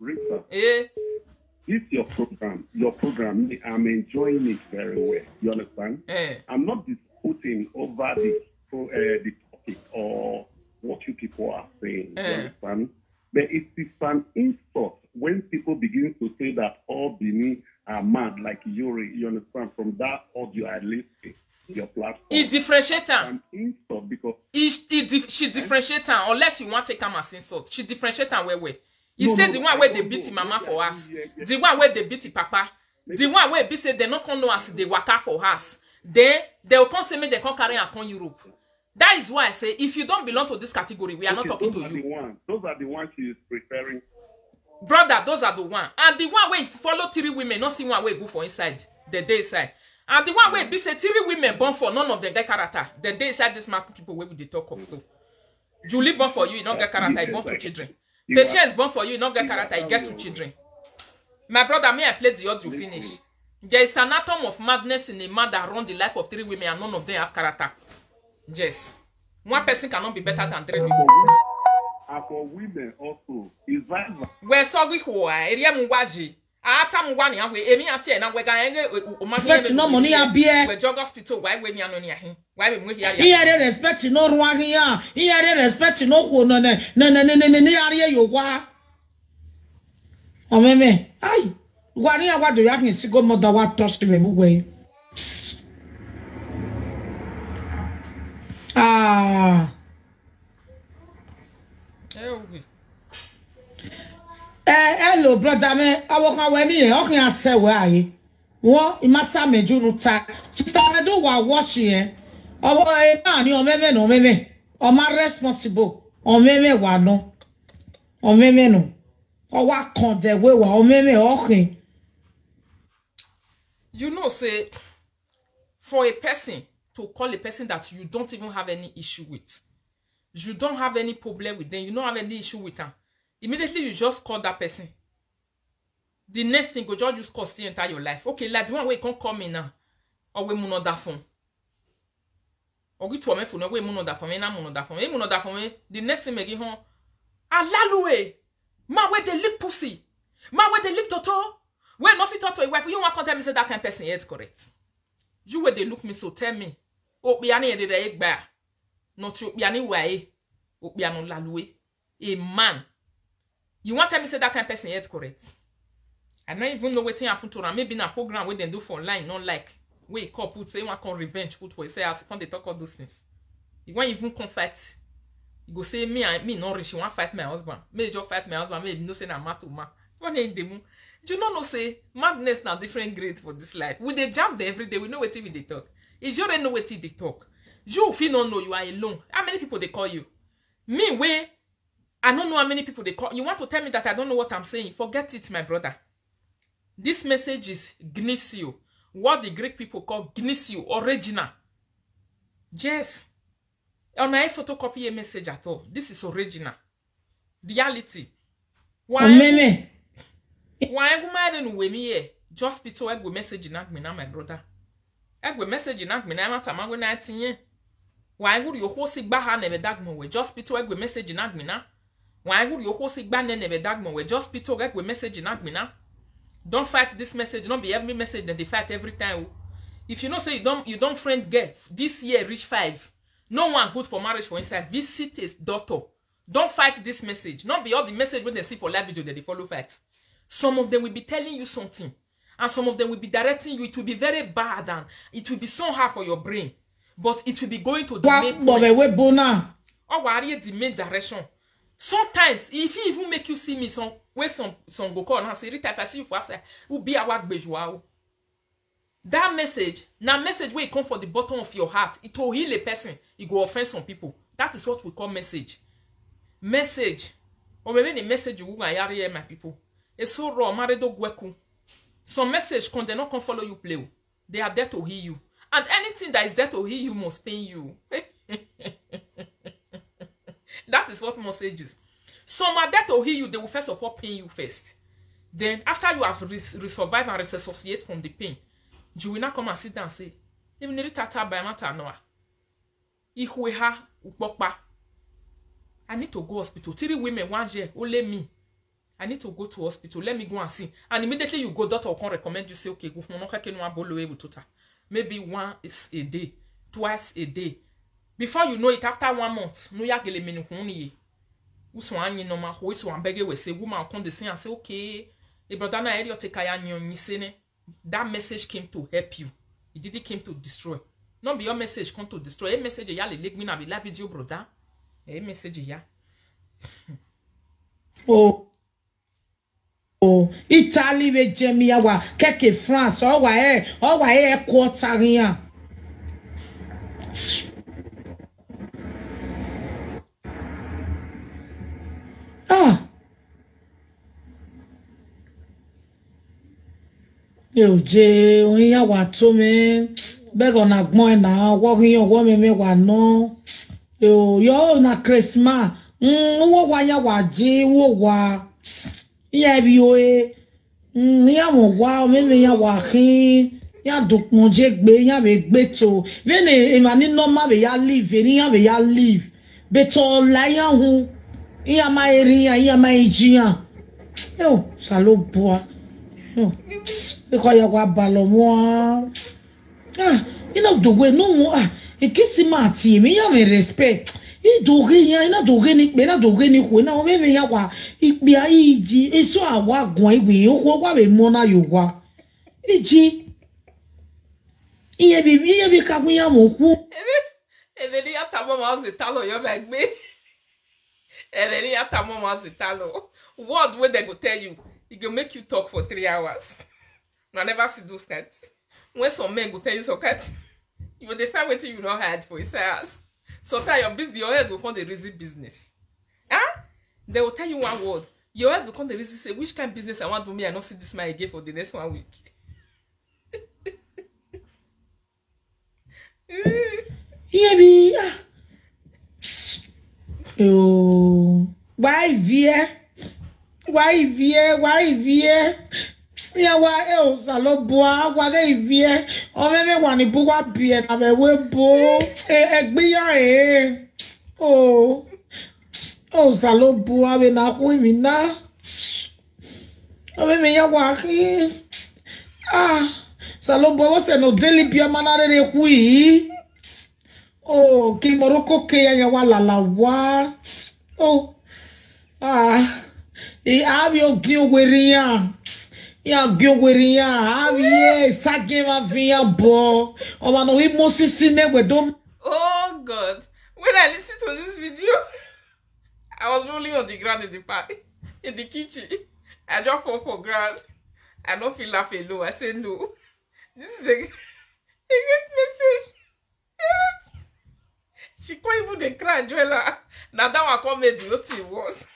Rita, this your program. Your program, I'm enjoying it very well. You understand? I'm not disputing over the topic or what you people are saying. You understand? But it is an insult when people begin to say that all Benin are mad, like Yuri. You understand? From that audio I listened, your platform. It differentiates her. An insult because she differentiates her. Unless you want to take her as insult, she differentiates her where. He said the one where they beat mama for us, the one where they beat papa, the one where they say they not come know as they work out for us. Then they will come say me they come carry and come Europe. That is why I say if you don't belong to this category, we are not talking to you. Those are the ones she is preferring. Brother, those are the one. And the one where follow 3 women, not see one way go for inside the day side. And the one where be say 3 women born for none of them get character. The day side this smart people where we they talk of so. Julie born for you, you not get character, you born to children. Patience born for you, not get character, you get to children. My brother, may I play the audio finish? There is an atom of madness in a man that run the life of 3 women and none of them have character. Yes. One person cannot be better than 3 people. And for women also, is that... We're sorry for area muwaji. Ata mwani we emi ati na we ga respect no money abie. We jog hospital why we mi anu ni ahin. Why we mu here ya. Here respect no ruwa here. Here respect no ko no ne area yo wa. Ameme. Ai. Wani awa do ya kin sigo mother wa touch me mu we. Ah. Hello, brother, man. I walk away here. Okay, I say where are you? What? You must have me do no time. She started do what watching. Ni o meme no meme. O ma responsible. O meme wa no. O meme no. O wa kon de we wa o meme okay. You know, say, for a person to call a person that you don't even have any issue with, you don't have any problem with them, you don't have any issue with them, immediately you just call that person. The next thing go just use cost the entire your life. Okay, like the one way you can't call me now, or we mono that phone. Or we to me phone, we mono that phone, na mono that phone, mono that phone. The next thing me give home, alaluwe, ma we de lick pussy, ma we de lick toto. When nothing talk to your wife, you want to tell me say that kind of person is correct. You where they look me so tell me. Oh, be any de egg bear. Not you be any way. Oh, be no lalue. A man. You want to tell me say that kind of person is correct. I don't even know what thing happen to them. Maybe in a program where they do for online, not like where you call put say one can revenge put for say as they talk all those things. You want even conflict. You go say me not rich. You want fight my husband. Maybe just fight my husband. Maybe no say na matter man. What ain't them? Do you not say madness now different grade for this life? We they jump there every day. We know what they talk. Is you already know what they talk? You if you don't know you are alone. How many people they call you? Me where I don't know how many people they call. You want to tell me that I don't know what I'm saying? Forget it, my brother. This message is Gnisio. What the Greek people call Gnisio, original. Yes. On my photocopy a message at all. This is original. Reality. Why? Why go my even with me here? Just be to egg message in me now, my brother. Egg message in me now, I'm going 19. Why would your horse baha never dagmo with just be to egg message in me now? Why would your horse banner never dagmo with just be to egg message in me now? Don't fight this message, don't be every message that they fight every time. If you know say you don't friend girl this year reach 5. No one good for marriage for inside. Visit his daughter. Don't fight this message. Not be all the message when they see for live video that they follow fight. Some of them will be telling you something. And some of them will be directing you. It will be very bad and it will be so hard for your brain. But it will be going to the main point. Or worry the main direction. Sometimes, if he even make you see me some go call and say, Rita, if I see you for us, will be a work bejoa. That message, now message where it come from the bottom of your heart, it will heal a person. It will offend some people. That is what we call message. Message. Or maybe the message you will hear my people. It's so raw, marido gweku. Some message they not come follow you play. They are there to hear you. And anything that is there to hear you must pain you. That is what message is. Some are there to hear you, they will first of all pain you first. Then after you have survived and resuscitate from the pain, you will not come and sit down and say, even if tata by matter noa. I need to go hospital. 3 women 1 year, only me. I need to go to hospital. Let me go and see. And immediately you go, doctor can recommend you say, okay, go maybe 1 is a day, 2 a day. Before you know it, after 1 month, no ya gele menu kuni. Uswanyi no ma ho iso ambege we say woman come the and say, okay, the brother na eri otekaya nyi. That message came to help you. It didn't came to destroy. Not be your message come to destroy. A message ya le leg me na be live video brother. A message ya. Oh, Italy ve Jamia wa keke France o wa e quarter rien. Ah. Yo je oyin wa to me be go na gbon na wo yin wo me wa no. Yo na Christmas. Wo wa ya wa je wo wa. Ya biwe ya mo wa me ya wa kin ya dokun je gbe ya be gbe to vene e ma ni normal be ya live ni ya be ya live be to la ya hu ya ma eri ya ma ejian yo salo boa yo e ko ya wa balo mo you know the way no mo e kisi ma ti mi ya me respect I doge ya ina doge ni pe na doge ni ko na o me ya wa ipe aiji eso awa gun igbe o ko wa be mo na yo wa iji iye bi ka kun ya mo ku ebe ni ata mo ma se talo yo be gbe ebe ni ata mo ma se talo word wey they go tell you it go make you talk for 3 hours. I never see those cats when some men go tell you so cat You dey find wetin you don't hide for yourself. Sometimes your head will come the reason business. Huh? They will tell you one word. Your head will come the reason say, which kind of business I want to do me, I not see this man again for the next 1 week. Yeah, oh, why vie? Yeah, why else? Hello, boy. Why they vie? Oh, me want to book up beer. Na me we bo. Oh, hello, boy. We na we na. Oh, me ya waki. Hello, boy. What's no daily beer manare de kui? Oh, que Morocco que ya la wa. Oh, e avio gueria. Ya gueria, avie sage ma via bo. O ma no imo sisine we don. Oh God. When I listened to this video, I was rolling on the ground in the kitchen. I just fall for ground. I don't feel laughing low. I said no. This is a good message. She can't even dey cry, Joella. Now that one come made the OT was.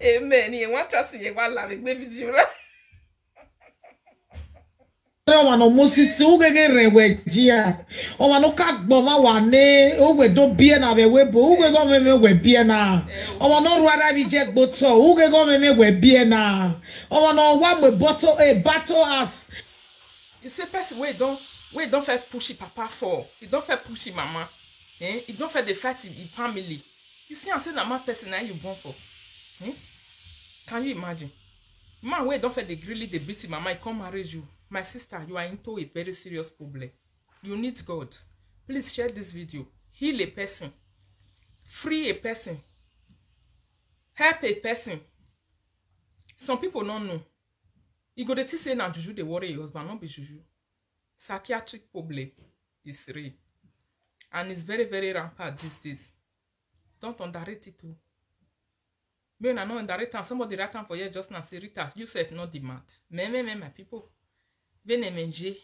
Amen. You want to see one live video? No no Moses ugege rewejia. O ma no ka gbo ma wa ne o we do bie na be we bo uge go me we bie na. O ma no ruara bi je gboto uge go me we bie na. O ma no wa me bottle a battle as. You say person we don't faire pushy papa for. You don't faire pushy mama. Eh? You don't faire the fight in family. You see, I say that my person now you born for. Eh? Can you imagine? Man, we don't faire the grilly, the beating mama, I come marry you. My sister, you are into a very serious problem. You need God. Please share this video. Heal a person. Free a person. Help a person. Some people don't know. You go to say now juju they worry your husband, not be juju. Psychiatric problem is real. And it's very, very rampant these days. Don't underrate it too. When I know underrate and somebody write down for you just now say Rita, you self not the mad. Me, my people. When MNJ,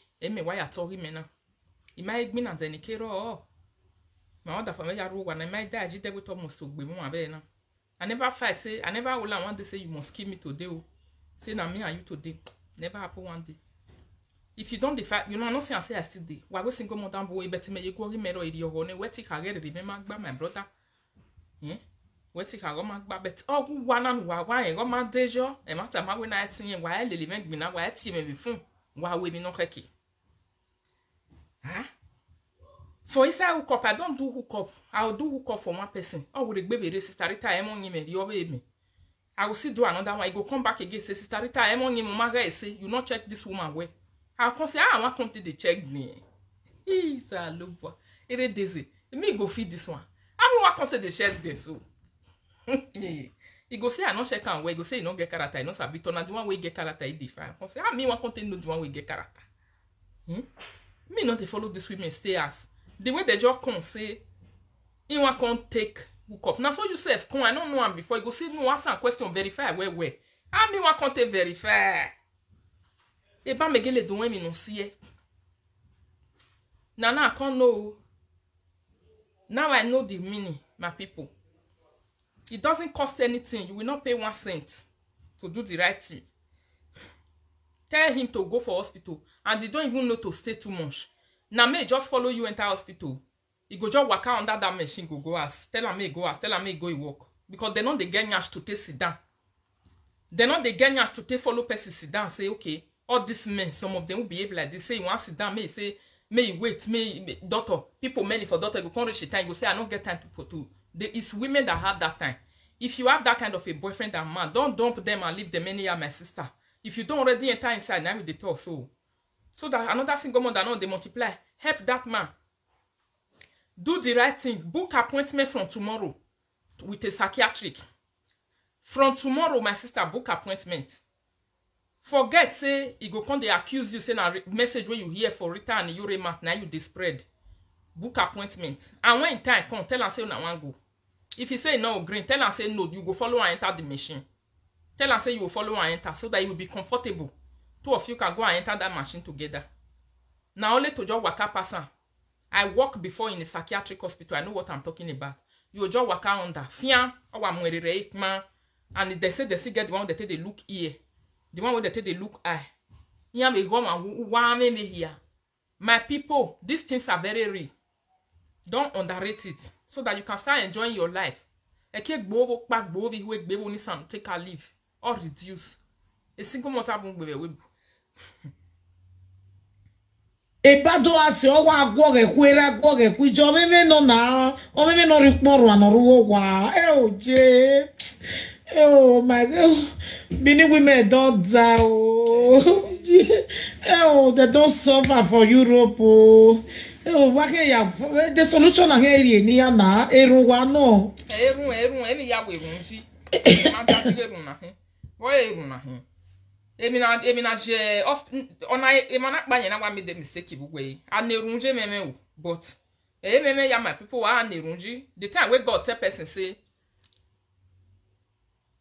why I told him now. He might be not any care or my other family rule when I might die, you with almost to be more. I never fight, say, I never will want to say you must kill me today. Say, now me and you today. Never happen one day. If you don't defy, you know, I'm not saying I say I still do. Why we single more than boy, but me you go in mirror your own. Where take her get remember my brother? Eh? Where take her go my but oh, one and why go my deja? A matter my when I sing why Lily make me now why team me before. Why we be no keki? Huh? For inside hook up, I don't do hook up. I'll do hook up for one person. Oh, with the baby, sister Rita, I'm on me, you obey me. I will see do another one. I go come back again, say, sister Rita, I'm on you, mama, say, you not check this woman way. I'll come say, I want to they check me. He's a lover. It is dizzy. Let me go feed this one. I don't want to they check this. So, he go say, I not check and way. Go say, you don't get character. You know, so the one way get character is different. I say, I me want to know the one way get character. Me not to follow this women stay as. The way they just come say, you want to take hook up. Now, so you say, come, I don't know him before. You go say, no, answer question, verify, where. I me want to verify. E ba me gele do me no see. Now I can't know. Now I know the meaning, my people. It doesn't cost anything. You will not pay 1 cent to do the right thing. Tell him to go for hospital, and they don't even know to stay too much. Now may just follow you enter hospital. He go just walk out under that machine, go as. Tell him go as. Tell him go work. Because they know they get nyash to take sit down. They know they get nyash to take follow person sit down. Say okay. All these men, some of them will behave like this. Say you want to sit down, may say, may wait, may daughter. People many for daughter go come reach the time. Go say I don't get time for two. It's women that have that time. If you have that kind of a boyfriend and man, don't dump them and leave them anyhow, my sister. If you don't already enter inside, now with the talk so that another single mother know they multiply. Help that man. Do the right thing. Book appointment from tomorrow with a psychiatric. From tomorrow, my sister, book appointment. Forget, say, he go come, they accuse you, say, na message when you hear for Rita and you remark, now you dey spread. Book appointment. And when time come, tell her, say, you want go. If he say no, green, tell her, say, no, you go follow and enter the machine. Tell her, say, you will follow and enter, so that you will be comfortable. Two of you can go and enter that machine together. Now only to just waka person. I work before in a psychiatric hospital. I know what I'm talking about. You just waka under. Fian, or man. And they say they see get the one that they look ear. The one where they look eye. Here me go and me here. My people, these things are very real. Don't underrate it. So that you can start enjoying your life. Take a leave or reduce. A single motor won't E bado ase o wa agwo kwera agwo kwijo meme no na o meme no riporo anoruwo wa oje my god many women don't die they don't suffer for Europe what can ya the solution here ni ya na erunwa no emi ya werunji ma ja ti erun na he wo erun na he Emina je ona emana kpanye na wa me de mistake bugwe anerunje meme o but meme ya my people wa anerunji the time we God tell person say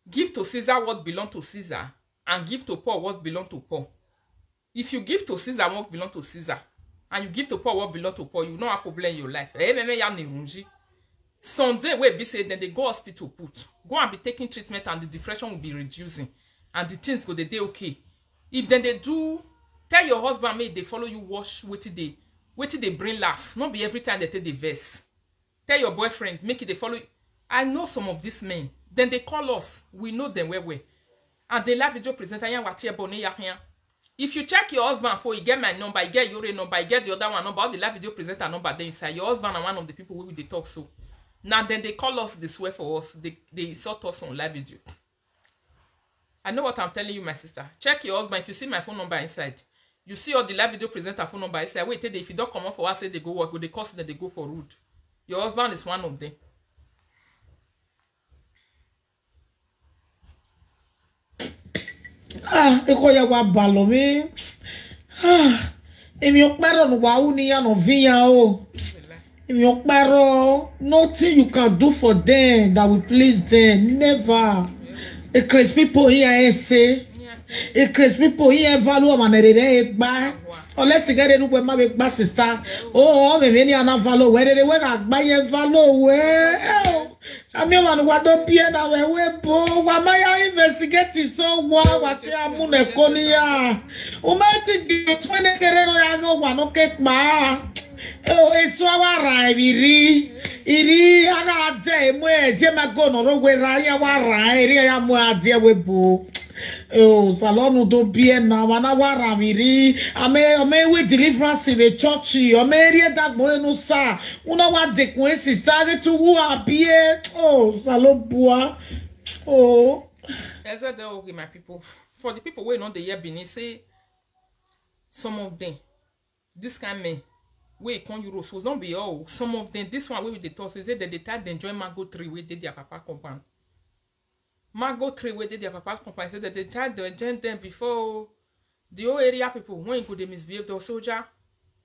give to Caesar what belong to Caesar and give to Paul what belong to Paul. If you give to Caesar what belong to Caesar and you give to Paul what belong to Paul, you know how problem in your life. Meme ya anerunji Sunday we be say then they go hospital put go and be taking treatment and the depression will be reducing. And the things go they okay. If then they do, tell your husband may they follow you wash wait till they bring laugh. Not be every time they take the verse. Tell your boyfriend make it they follow you. I know some of these men. Then they call us. We know them where we. And they laugh video presenter. If you check your husband for you get my number, you get your number, you get the other one number, all the live video presenter number there inside. Your husband are one of the people who they talk so. Now then they call us, they swear for us, they insult us on live video. I know what I'm telling you, my sister. Check your husband. If you see my phone number inside, you see all the live video presenter phone number inside. Wait, if you don't come up for us, say they go work, go they cost that they go for rude. Your husband is one of them. Eko ya wa balomi. Emi okpero no wa uni ya no vinya o. Emi okpero, nothing you can do for them that will please them. Never. It creates people here say. It creates people here value man they buy. Or let's get it with my sister. Oh, me any ana value where they work buy value where. I mean one what don't be na we bo. Why my investigate so what amu ne konia. O ma think 20 kereno ya no wa no cake ma. Oh, it's our iri ana de mwe je ma go no ro we ra ya wa ra iri ya mu ade we bo. Oh, salonu do bien na wana wa ra iri ame we deliverance in the church ame ri that boy no sa una wa de kun sister to who abie. Oh, salobua. Oh, as I tell okay my people, for the people we know the year Benin say some of them this kind men we come Europe so don't be all. Some of them, this one we they talk say that they try to enjoy mango tree where they their papa compound. Mango tree where they their papa compound say that they try to enjoy them before the whole area people when you go they misbehave the soldier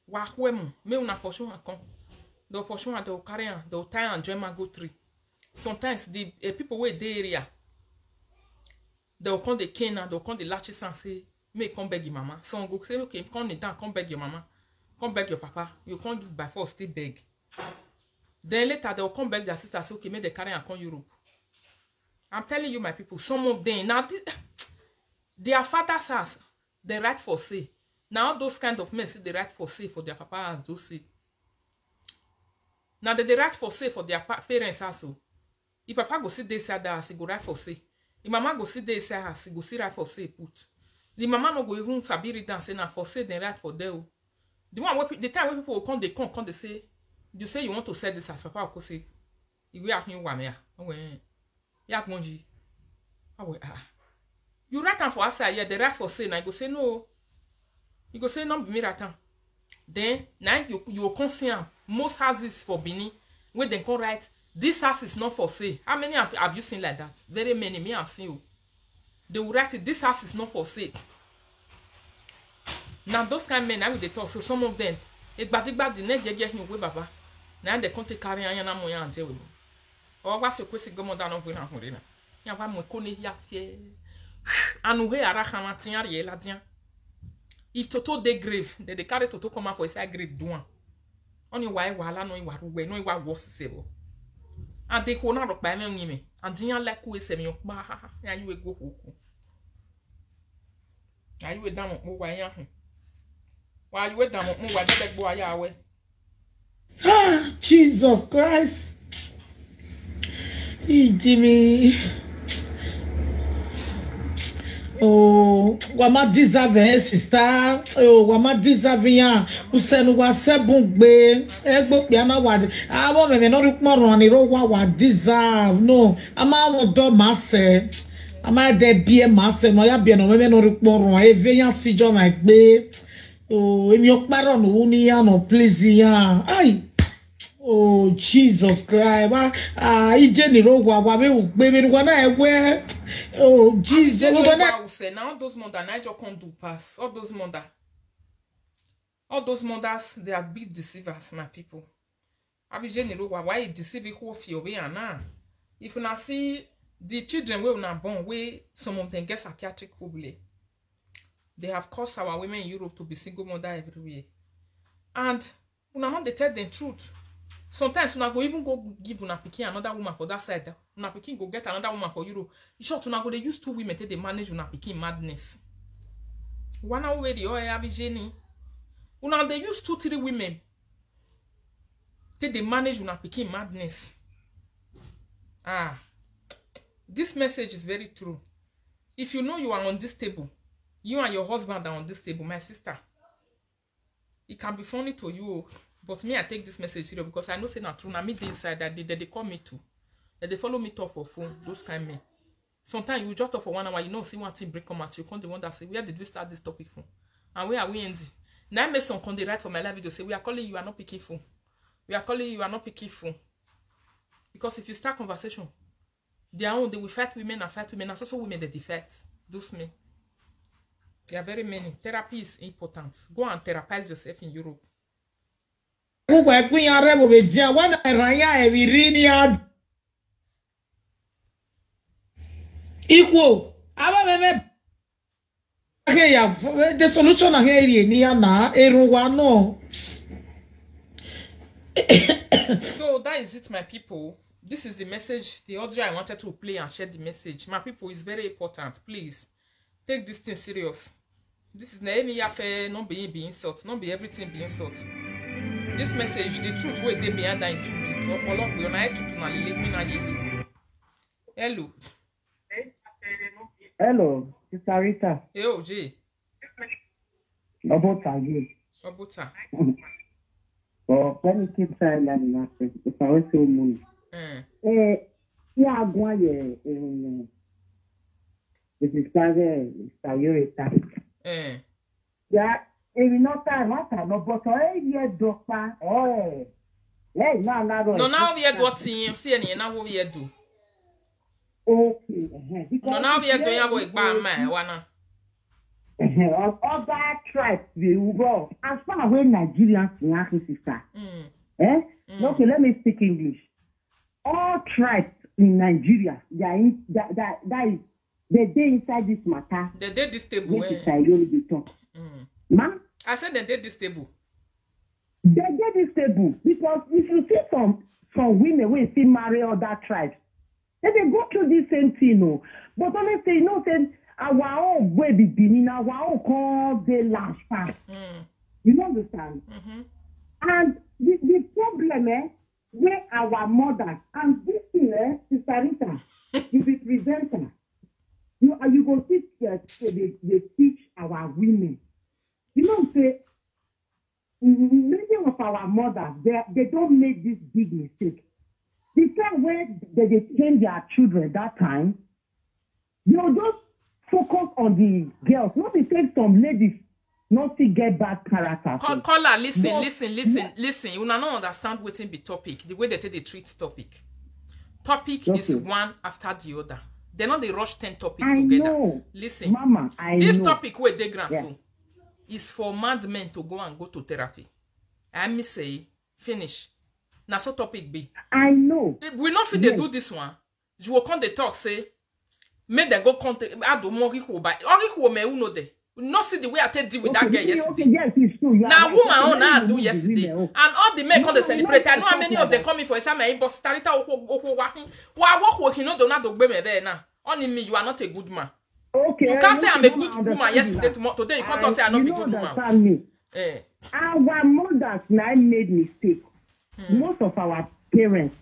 wa huemu me una portion akon. The portion they will carry on, they will tie and enjoy mango tree. Sometimes the people where the area they will come the cane and they will come the latches and say me come beg your mama. Some go say okay come down come beg your mama. Come beg your papa. You can't use by force, still beg. Then later they will come beg their sister, say, okay, make the carry and come Europe. I'm telling you, my people, some of them, now, their father's house, they right for say. Now, those kind of men say they right for say for their papa house, those say. Now, they right for say for their parents also. If papa go see this side house, he go right for say. If mama go see this side house, he go see right for say put. The mama no go even sabi read and say, now for say, they right for there. The one where the time when people will come, they say, you say you want to sell this as papa will say, if we are here, you reckon for us, yeah, the right for say, and I go say no. You go say no, be me reckon. Then now you will consider most houses for Benin where they can write this house is not for sale. How many have you seen like that? Very many. Me have seen you. They will write it. This house is not for sale. Now those kind of men, now they talk. So some of them, it bad the net get him with Baba. Now they can't carry on and moya and tell you. Or what's your question? Go more down on Vina Horina. Yava Mokoni Yafie. And we are Rahamatia Yeladian. If Toto dey grave, then they carry Toto come out for his grave do one. Only why wala no iwa ruwe no iwa worse sebo. And they ko na rock by me onyime. And diyan like we se me okba ha ha. Ya you go hoku. Ya you down mo wa yan ho. Wa you down mo wa de gbo aya we. Ah, Jesus Christ. Jimmy. Oh, wama deserve sister. Oh, wama deserve yan. Usenu wa sebun gbe. Egbo pe ana wa. Awo me no ri pon ran ni ro wa deserve. No, ama won do ma se. Ama de bie ma se no ya bie no me no ri pon ran. Eve yan si jo ma gbe. Oh, emi o paro no ni yan no please yan. Ai. Oh, Jesus Christ. Ije ni ro wa me u gbe me wa na ewe. Oh, Jesus. Now those mothers, I just can't do pass. All those mothers, they are big deceivers, my people. Why you deceive who of your way and now? If you not see the children we not born, we some of them get psychiatric problem. They have caused our women in Europe to be single mother everywhere. And we not they tell them truth. Sometimes una go even go give una pikin another woman for that side. Una pikin go get another woman for Europe. In short, una go they use 2 women till they manage una pikin madness. One hour the oil have Jenny. Una they use 2-3 women till they manage una pikin madness. This message is very true. If you know you are on this table, you and your husband are on this table, my sister. It can be funny to you. But me, I take this message serious because I know say not true. Now me the inside that they call me too. That they follow me talk for phone. Those kind of men. Sometimes you just talk for 1 hour, you know, see one thing break come at you. Come the one that say, where did we start this topic from? And where are we ending? Now I make some come they write for my live video say, we are calling you are not picking phone. We are calling you are not picking phone. Because if you start conversation, their own they will fight women and fight women. And also women they defect. Those men. There are very many. Therapy is important. Go and therapize yourself in Europe. Equal. The solution So that is it, my people. This is the message, the audio I wanted to play and share the message. My people, is very important. Please take this thing serious. This is not being insult, not be everything being insult. This message, the truth where they behind that too big. Hello. Hello, Sister Rita. Hey, OJ. About again. About Oh, let me keep silent enough. If I was so money. Yeah, go on. This is Rita. Yeah. If you not time, what time? No, but doctor. Oh, hey, no, now we are doing. See, any now we are do. Okay. No, now we are doing about man, wanna. Other tribes they will go as far away Nigerians, sister. Okay, let me speak English. All tribes in Nigeria, they are in, that is the day inside this matter. The day this table. Ma? I said they did this table. They did this table because if you see some women will still marry other tribes, they go through the same thing, no. But honestly, say our own way beginning, our own call the last part. You understand? And the problem where our mothers and this thing, Sister Rita, you be presenter. You go teach they teach our women. You know, say many of our mothers, they don't make this big mistake. The time when they train their children that time, they'll just focus on the girls. Not to take some ladies not to get bad character. Caller, listen. You don't understand what's in the topic, the way they treat topic. Topic is one after the other. They're not they rush 10 topics together. Know. Listen, Mama, this know. topic where they grant so is for mad men to go to therapy. I me say finish. Now so topic be. I know. We not fit they do this one. You will come the talk say make them go contact. I do more who by or who may uno de. not see the way I take deal with that girl yesterday. Yes, it's true. Now woman on I do yesterday. And all the men come to celebrate. I know how many of them coming for exam but starita walk you know do not do me there now. Only me, you are not a good man. Okay. You can't say I'm a good woman yesterday, today you can't say I'm not a good woman. Me. Our mothers now made mistake. Most of our parents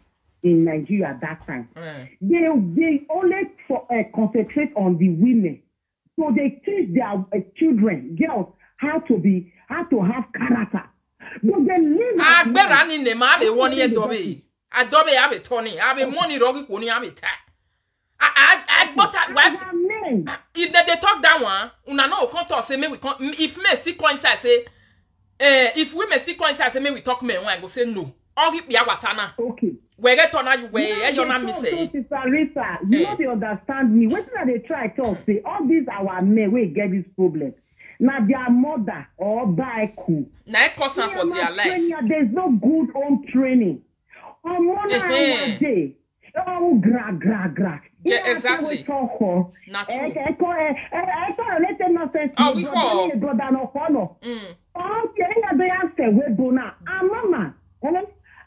in Nigeria at that time, they only concentrate on the women. So they teach their children, girls, how to have character. But they live. I have a 1 year Adobe. Adobe have a Tony. I have a money rocky pony. I have a tag. I got that. If they talk that one, una no can't talk. Say me we can't. If men still coincide, say, if women still coincide, say me we talk men. When I go say no. All give me a watana. Okay. Where get on you where you're not missing. Sister Rita, you know they understand me. What do they try to say? All these our men will get this problem. Now their mother or by cool. Now concern for their life. There's no good home training. On one day. Oh, gra. Yeah, exactly. Not true. Oh, we call. Mama,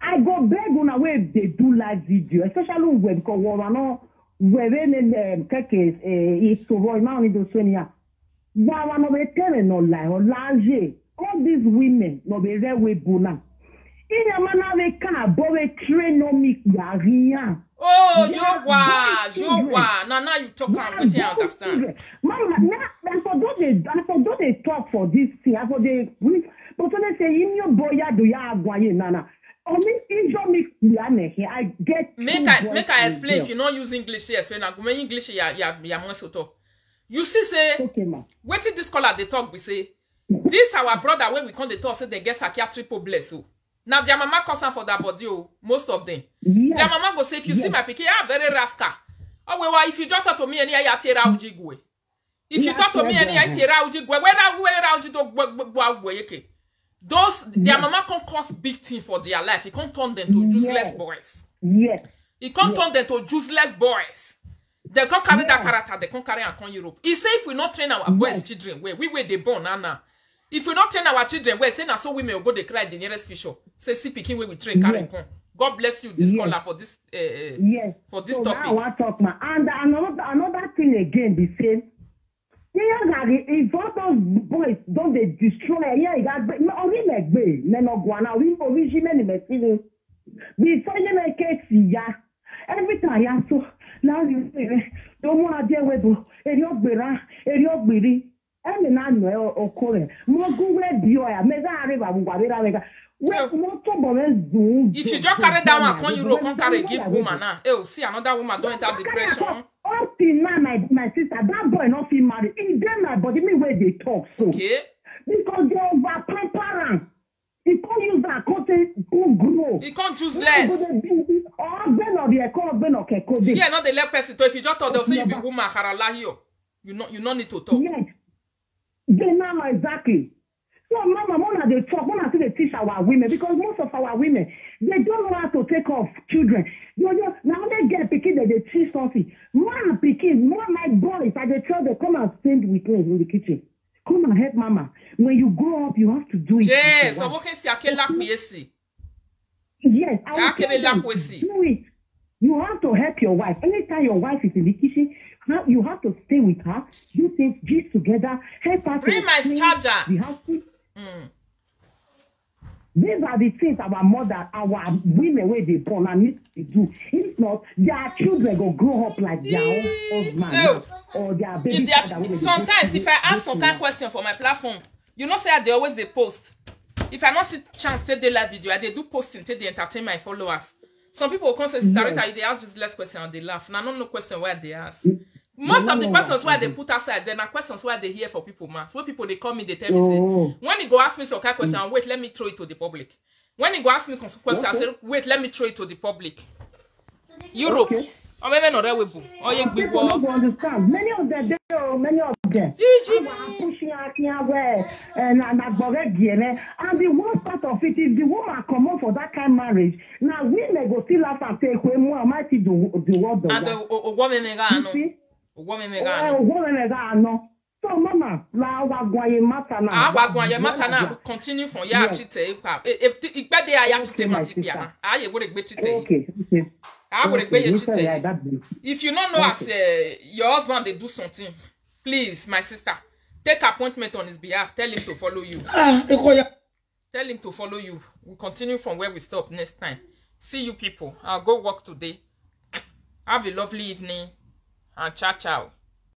I go beg on a way they do live video, especially when because we're in it's so roy now in the Sonia. One of the telling no lie or large. All these women no be there with Bona. In a manner they can't train no me. Oh, you wa. Now you talk about you understand. Mama, I forgot they talk for this thing. I forgot they but when they say in your boy do ya nana. I get make I explain if you not use English to explain. I go English ya must talk. You see say okay, what did this caller they talk we say this our brother when we come they talk say they get psychiatric problem so. Now their mama concern for that body most of them. Yes. Their mama go say if you see my pikin very rascal. Oh well if you just talk to me any ya tera ujigwe. If you talk to me any ya tera ujigwe where uji do gwa yeke. Those their mama can't cause big thing for their life. It can't turn them to useless boys. Yes. It can't turn them to useless boys. They can't carry that character. They can't carry on Europe. He say if we not train our boys children where we were they born now. If we not train our children where say na so women will go they cry the nearest fisher. Say see picking where we train carry on. God bless you this caller for this for this so topic. Now I talk ma. And another thing again the same. If all those boys don't they destroy, only like me, men of Guana, we originally messing. Before you make it, every time so now you don't want to deal with Eriok Biri, and the Nan or Korean. More Google Bioya, Meza. If you just carry down a con Europe, can't carry give woman now. Oh, see another woman don't have depression. Up till now, my sister, that boy not feel married. He get my body, me where they talk so. Okay. Because they over parents. He can't use that content to grow. He can't choose less. Yeah, not the left person. So if you just thought they'll say you be woman, haralahio. You not need to talk. Yes. They know exactly. So, Mama, they talk. Mama, they teach our women because most of our women they don't know how to take off children. Now they get picking that they teach something. Mama picking, more my boys, I they tell them come and stand with me in the kitchen. Come and help Mama. When you grow up, you have to do it. Yes, so what can see? I can laugh me see. Yes, I can do it. You have to help your wife. Anytime your wife is in the kitchen, you have to stay with her. Do things, get together, help her. Bring my charger. You have to. These are the things our mother, our women where they born and need to do. If not, their children will grow up like their own husband or their baby. Sometimes, if I ask some kind of question for my platform, you know, say they always they post. If I not see chance to do live video, they do posting to the entertain my followers. Some people will come say, Sister Rita, they ask just less question and they laugh. Now, no question where they ask. Most of the questions where they put aside, then are questions where they hear for people, man. Where people they call me, they tell me, say, when you go ask me some kind of question, wait, let me throw it to the public. When you go ask me some question, I say, wait, let me throw it to the public. Europe. Or maybe not that way. Or you people don't understand. Many of them. Pushing out here where and the worst part of it is the woman come up for that kind of marriage. Now women go still laugh and take away more mighty the world. And the woman megano. So, Mama, la wagwaye matter now. Ah, wagwaye matter now. Continue from ya chite. If bad day I have to take my tipia. I would a bit. Okay. I would a if you don't know as your husband they do something, please, my sister, take appointment on his behalf. Tell him to follow you. Tell him to follow you. We'll continue from where we stop next time. See you people. I'll go work today. Have a lovely evening and ciao ciao.